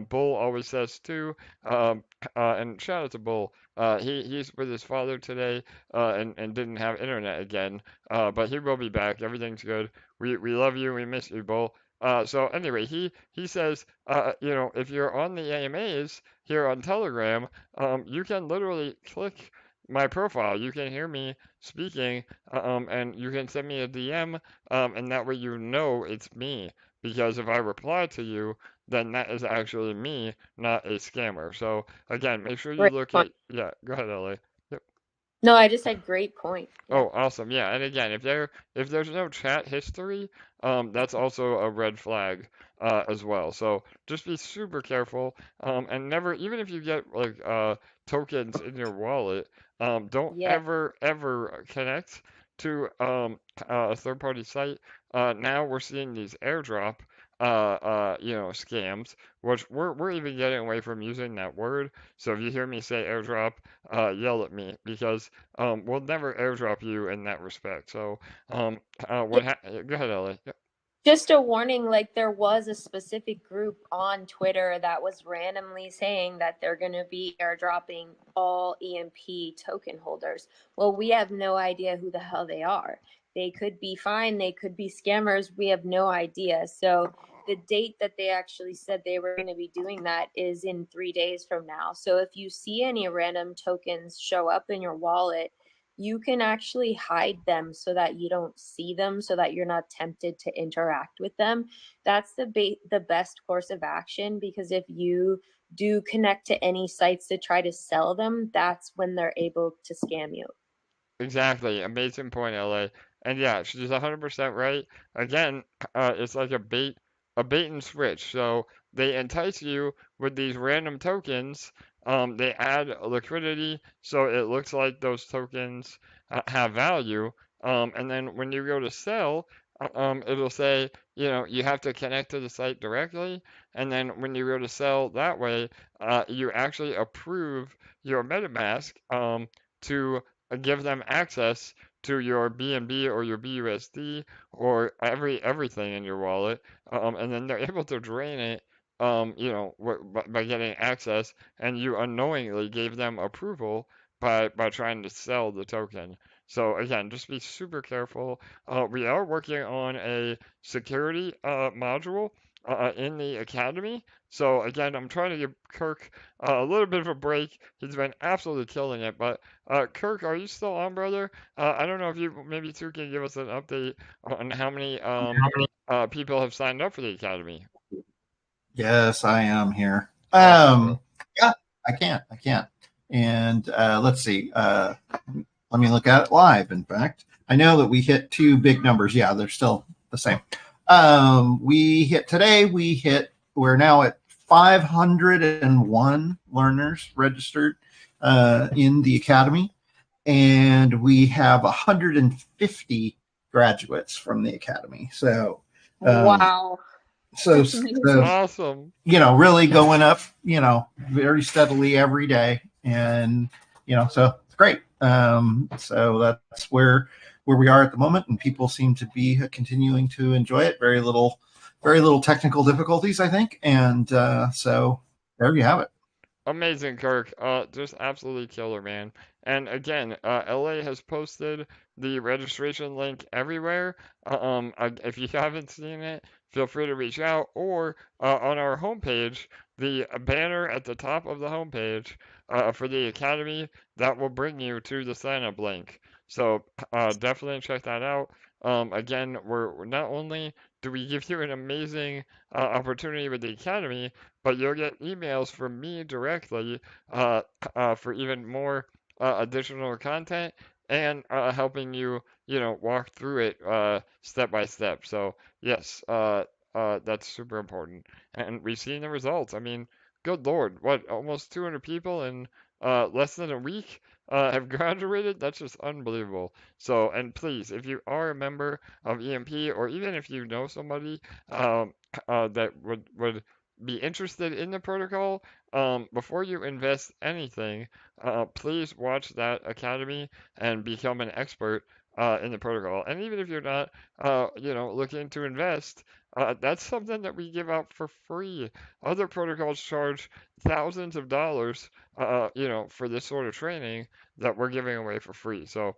Speaker 3: Bull always says too, and shout out to Bull. He's with his father today and didn't have internet again. But he will be back. Everything's good. We love you. We miss you, Bull. So anyway, he says, if you're on the AMAs here on Telegram, you can literally click my profile. You can hear me speaking, and you can send me a DM, and that way you know it's me. Because if I reply to you, then that is actually me, not a scammer. So again, make sure you
Speaker 4: Great
Speaker 3: look
Speaker 4: point.
Speaker 3: at, yeah, go ahead, LA.
Speaker 4: No, I just said great point. Yeah.
Speaker 3: Oh, awesome. Yeah, and again, if there's no chat history, that's also a red flag as well. So just be super careful, and never, even if you get like tokens in your wallet, don't
Speaker 4: Yeah.
Speaker 3: ever connect to a third-party site. Now we're seeing these airdrop scams, which we're even getting away from using that word. So if you hear me say airdrop, yell at me because we'll never airdrop you in that respect. So, go ahead, Ellie. Yeah.
Speaker 4: Just a warning, like there was a specific group on Twitter that was randomly saying that they're going to be airdropping all EMP token holders. Well, we have no idea who the hell they are. They could be fine, they could be scammers. We have no idea. So the date that they actually said they were going to be doing that is in 3 days from now. So if you see any random tokens show up in your wallet, you can actually hide them so that you don't see them, so that you're not tempted to interact with them. That's the best course of action, because if you do connect to any sites to try to sell them, that's when they're able to scam you.
Speaker 3: Exactly. Amazing point, LA. And yeah, she's 100% right. Again, it's like a bait and switch. So they entice you with these random tokens. They add liquidity, so it looks like those tokens have value. And then when you go to sell, it'll say, you have to connect to the site directly. And then when you go to sell that way, you actually approve your MetaMask to give them access to your BNB or your BUSD or everything in your wallet, and then they're able to drain it, by getting access, and you unknowingly gave them approval by trying to sell the token. So again, just be super careful. We are working on a security module in the academy. So again, I'm trying to give Kirk a little bit of a break. He's been absolutely killing it, but Kirk, are you still on, brother? I don't know if you maybe too can give us an update on how many people have signed up for the academy.
Speaker 6: Yes, I am here.
Speaker 3: Awesome.
Speaker 6: Yeah, I can't. And let's see. Let me look at it live. In fact, I know that we hit two big numbers. Yeah, they're still the same. We're now at 501 learners registered in the academy, and we have 150 graduates from the academy. So,
Speaker 4: Wow.
Speaker 6: So,
Speaker 3: awesome.
Speaker 6: Really going up, very steadily every day, and so it's great. So that's where we are at the moment, and people seem to be continuing to enjoy it. Very little technical difficulties, I think, and so there you have it.
Speaker 3: Amazing, Kirk. Just absolutely killer, man. And again, LA has posted the registration link everywhere. If you haven't seen it, feel free to reach out, or on our homepage, the banner at the top of the homepage for the Academy, that will bring you to the sign-up link. So definitely check that out. Again, we're not only do we give you an amazing opportunity with the Academy, but you'll get emails from me directly for even more additional content and helping you, walk through it step by step. So yes, that's super important, and we've seen the results. I mean, good Lord, what, almost 200 people in less than a week have graduated? That's just unbelievable. So, and please, if you are a member of EMP, or even if you know somebody that would be interested in the protocol, before you invest anything, please watch that academy and become an expert in the protocol. And even if you're not, looking to invest, that's something that we give out for free. Other protocols charge thousands of dollars, for this sort of training that we're giving away for free. So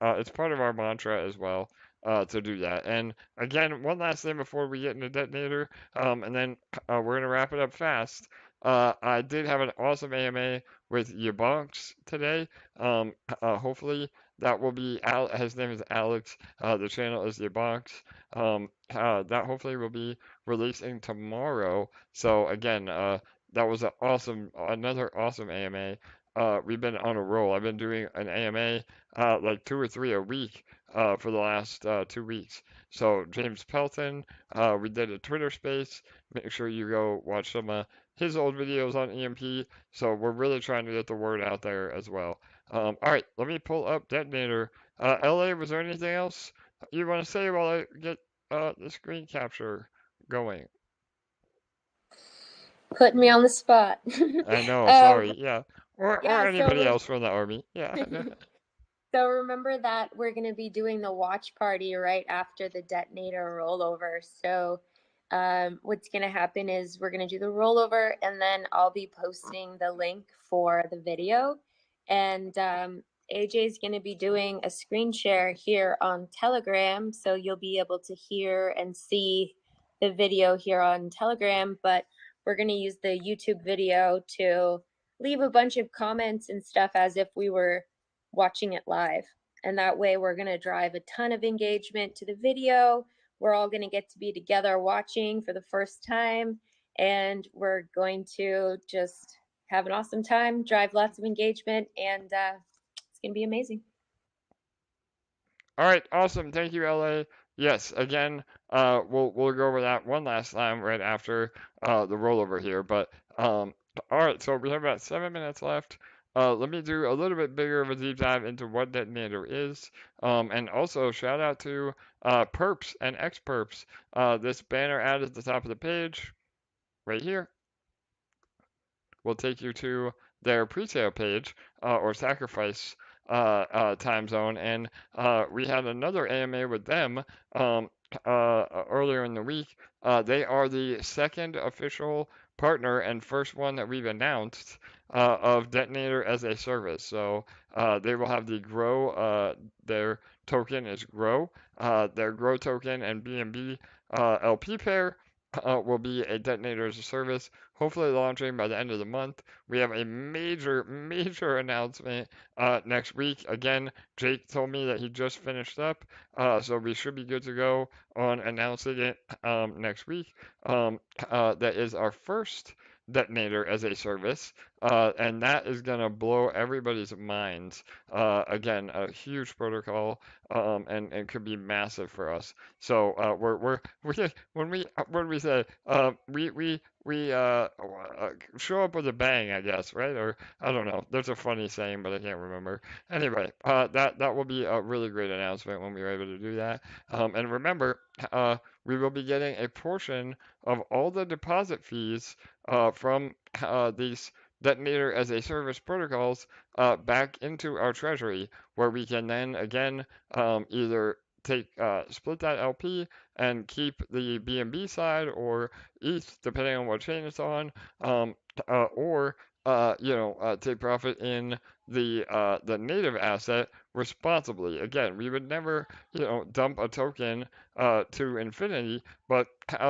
Speaker 3: it's part of our mantra as well. To do that. And again, one last thing before we get into Detonator, and then we're gonna wrap it up fast. I did have an awesome AMA with Yabonks today. Hopefully that will be his name is Alex. The channel is Yabonks. That hopefully will be releasing tomorrow. So again, that was another awesome AMA. We've been on a roll. I've been doing an AMA like 2 or 3 a week for the last 2 weeks. So James Pelton, we did a Twitter space. Make sure you go watch some of his old videos on EMP. So we're really trying to get the word out there as well. All right, let me pull up Detonator. LA, was there anything else you want to say while I get the screen capture going?
Speaker 4: Putting me on the spot.
Speaker 3: I know, sorry. Yeah. Or
Speaker 4: Yeah,
Speaker 3: anybody else from the army. Yeah.
Speaker 4: So remember that we're going to be doing the watch party right after the Detonator rollover. So what's going to happen is we're going to do the rollover, and then I'll be posting the link for the video. And AJ is going to be doing a screen share here on Telegram. So you'll be able to hear and see the video here on Telegram. But we're going to use the YouTube video to leave a bunch of comments and stuff as if we were watching it live. And that way we're going to drive a ton of engagement to the video. We're all going to get to be together watching for the first time, and we're going to just have an awesome time, drive lots of engagement, and it's going to be amazing.
Speaker 3: All right, awesome. Thank you, LA. Yes, again, we'll go over that one last time right after the rollover here. But all right, so we have about 7 minutes left. Let me do a little bit bigger of a deep dive into what Detonator is, and also shout out to Perps and X-Perps. This banner ad at the top of the page, right here, will take you to their pre-sale page or sacrifice time zone, and we had another AMA with them earlier in the week. They are the second official partner and first one that we've announced of Detonator as a service. So they will have the Grow, their token is Grow, their Grow token and BNB LP pair will be a Detonator as a service, hopefully launching by the end of the month. We have a major announcement next week. Again, Jake told me that he just finished up, so we should be good to go on announcing it next week. That is our first Detonator as a service, and that is gonna blow everybody's minds. Again, a huge protocol, and could be massive for us. So when we say we show up with a bang, I guess, right? Or I don't know. There's a funny saying, but I can't remember. Anyway, that will be a really great announcement when we are able to do that. And remember, we will be getting a portion of all the deposit fees from these Detonator as a service protocols back into our treasury, where we can then again either split that LP and keep the BNB side or ETH, depending on what chain it's on, or take profit in the native asset responsibly. Again, we would never dump a token to infinity, but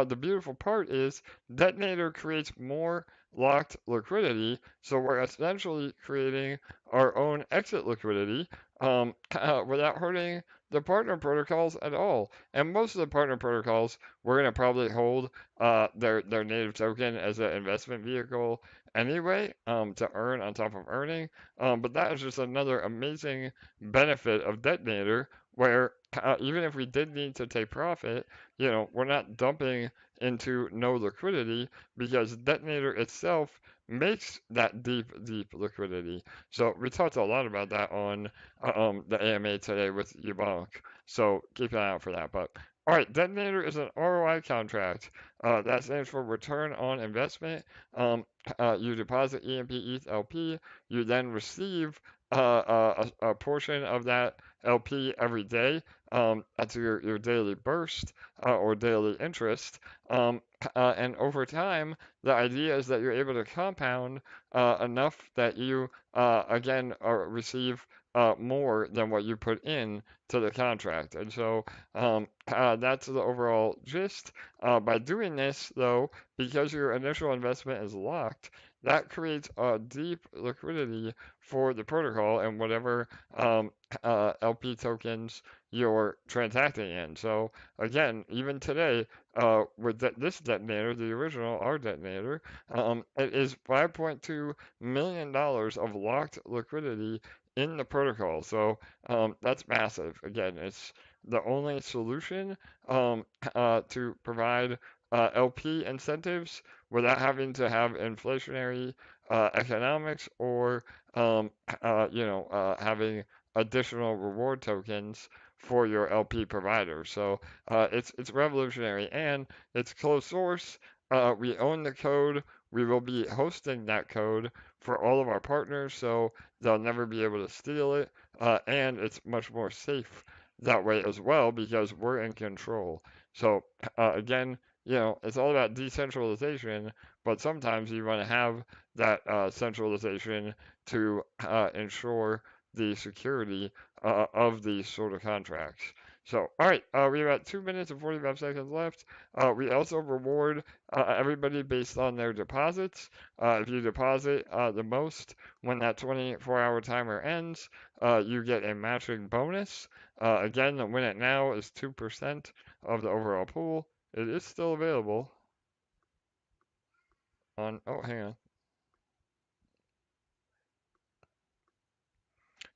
Speaker 3: the beautiful part is Detonator creates more locked liquidity, so we're essentially creating our own exit liquidity without hurting the partner protocols at all. And most of the partner protocols, we're going to probably hold their native token as an investment vehicle anyway, to earn on top of earning. But that is just another amazing benefit of Detonator, where even if we did need to take profit, we're not dumping into no liquidity, because Detonator itself makes that deep liquidity. So we talked a lot about that on the AMA today with Yabank. So keep an eye out for that. But all right, Detonator is an ROI contract. That stands for return on investment. You deposit EMP ETH LP. You then receive a portion of that LP every day. That's your daily burst or daily interest. And over time, the idea is that you're able to compound enough that you again receive more than what you put in to the contract. And so that's the overall gist. By doing this, though, because your initial investment is locked, that creates a deep liquidity for the protocol and whatever LP tokens you're transacting in. So again, even today, with this Detonator, the original, our Detonator, it is $5.2 million of locked liquidity in the protocol. So that's massive. Again, it's the only solution to provide LP incentives without having to have inflationary economics or having additional reward tokens for your LP provider. So it's revolutionary, and it's closed source. We own the code. We will be hosting that code for all of our partners, so they'll never be able to steal it. And it's much more safe that way as well, because we're in control. So again, it's all about decentralization, but sometimes you want to have that centralization to ensure the security of these sort of contracts. So, all right, we have about 2 minutes and 45 seconds left. We also reward everybody based on their deposits. If you deposit the most when that 24-hour timer ends, you get a matching bonus. Again, the win it now is 2% of the overall pool. It is still available on, oh, hang on.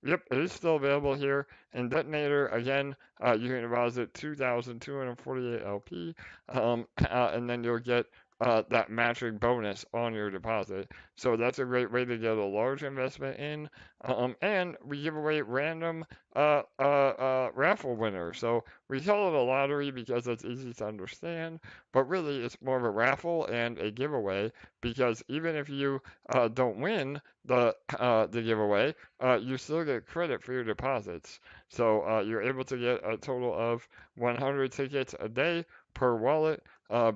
Speaker 3: Yep, it is still available here. And Detonator, again, you can deposit 2,248 LP, and then you'll get that matching bonus on your deposit. So that's a great way to get a large investment in. And we give away random raffle winners. So we call it a lottery because it's easy to understand, but really it's more of a raffle and a giveaway because even if you don't win the giveaway, you still get credit for your deposits. So you're able to get a total of 100 tickets a day per wallet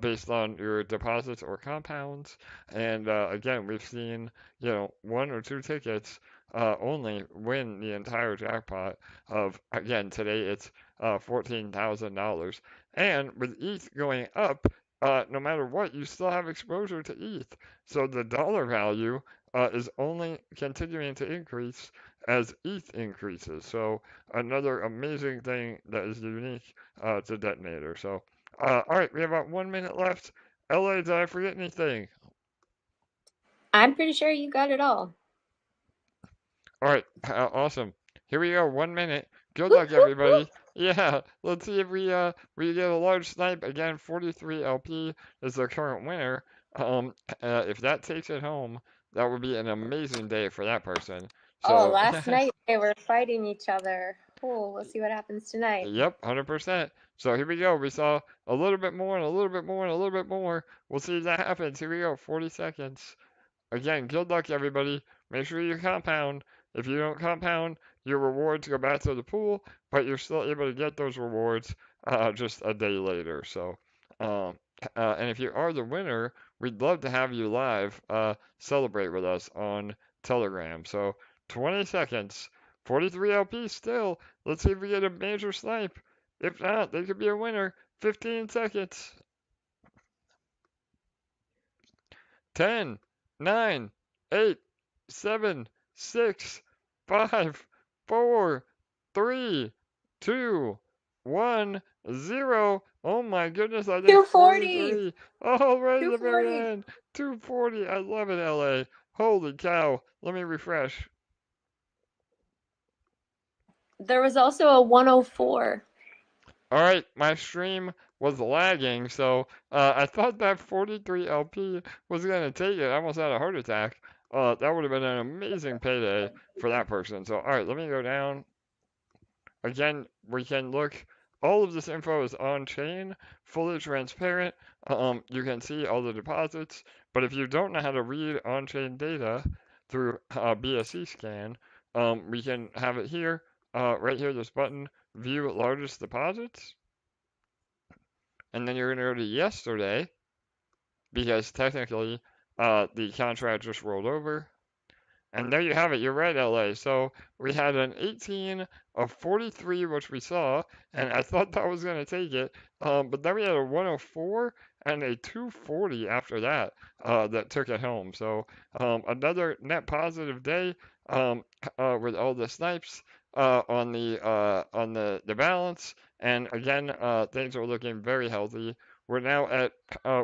Speaker 3: based on your deposits or compounds. And again, we've seen, 1 or 2 tickets only win the entire jackpot of, again, today it's $14,000. And with ETH going up, no matter what, you still have exposure to ETH. So the dollar value is only continuing to increase as ETH increases. So another amazing thing that is unique to Detonator. So, all right, we have about 1 minute left. LA, did I forget anything?
Speaker 4: I'm pretty sure you got it all.
Speaker 3: All right, awesome. Here we go, 1 minute. Good luck, everybody. Yeah, let's see if we get a large snipe. Again, 43 LP is the current winner. If that takes it home, that would be an amazing day for that person. So,
Speaker 4: last night they were fighting each other. Oh, we'll see what happens tonight.
Speaker 3: Yep, 100%. So here we go. We saw a little bit more and a little bit more and a little bit more. We'll see if that happens. Here we go, 40 seconds. Again, good luck, everybody. Make sure you compound. If you don't compound, your rewards go back to the pool, but you're still able to get those rewards just a day later. So, and if you are the winner, we'd love to have you live celebrate with us on Telegram. So, 20 seconds, 43 LP still. Let's see if we get a major snipe. If not, they could be a winner. 15 seconds. 10, 9, 8, 7, 6, 5, 4, 3, 2, 1, 0. Oh my goodness, I did
Speaker 4: 240.
Speaker 3: Oh, right at the very
Speaker 4: 240.
Speaker 3: end. 240. I love it, LA. Holy cow. Let me refresh.
Speaker 4: There was also a 104.
Speaker 3: All right, my stream was lagging, so I thought that 43 LP was going to take it. I almost had a heart attack. That would have been an amazing payday for that person. So, all right, let me go down. Again, we can look. All of this info is on chain, fully transparent. You can see all the deposits. But if you don't know how to read on chain data through BSC scan, we can have it here. Right here, this button, view largest deposits. And then you're going to go to yesterday because technically the contract just rolled over. And there you have it. You're right, LA. So we had an 18 of 43, which we saw, and I thought that was going to take it. But then we had a 104 and a 240 after that that took it home. So another net positive day with all the snipes on the balance. And again, things are looking very healthy. We're now at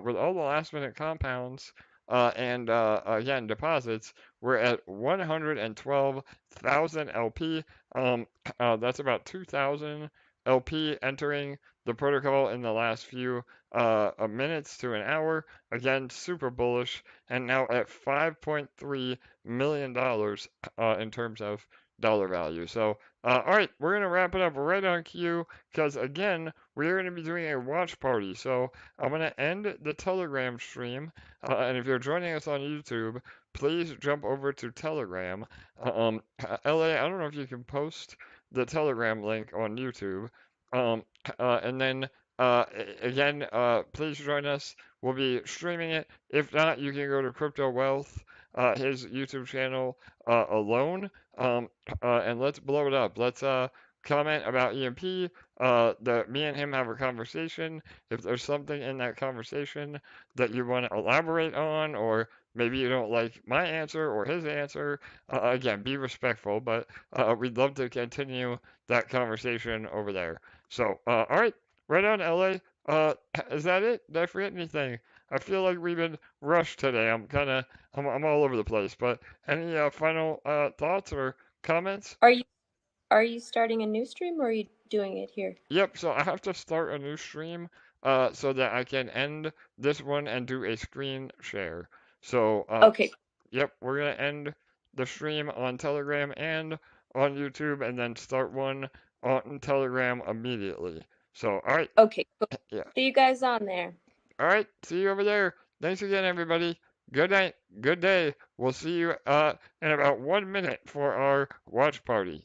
Speaker 3: with all the last minute compounds and again deposits. We're at 112,000 LP. That's about 2,000 LP entering the protocol in the last few minutes to an hour. Again, super bullish, and now at $5.3 million in terms of dollar value. So, all right, we're going to wrap it up right on cue because, again, we're going to be doing a watch party. So, I'm going to end the Telegram stream. And if you're joining us on YouTube, please jump over to Telegram. LA, I don't know if you can post the Telegram link on YouTube. And then, again, please join us. We'll be streaming it. If not, you can go to Crypto Wealth, his YouTube channel alone. And let's blow it up. Let's comment about EMP, that me and him have a conversation. If there's something in that conversation that you want to elaborate on, or maybe you don't like my answer or his answer, again, be respectful, but we'd love to continue that conversation over there. So, all right, right on, LA. Is that it? Did I forget anything? I feel like we've been rushed today. I'm all over the place. But any final thoughts or comments?
Speaker 4: Are you starting a new stream or are you doing it here?
Speaker 3: Yep, so I have to start a new stream so that I can end this one and do a screen share. So,
Speaker 4: Okay.
Speaker 3: yep, we're going to end the stream on Telegram and on YouTube and then start one on Telegram immediately. So, all right.
Speaker 4: Okay, cool.
Speaker 3: Yeah.
Speaker 4: See you guys on there.
Speaker 3: All right. See you over there. Thanks again, everybody. Good night. Good day. We'll see you in about 1 minute for our watch party.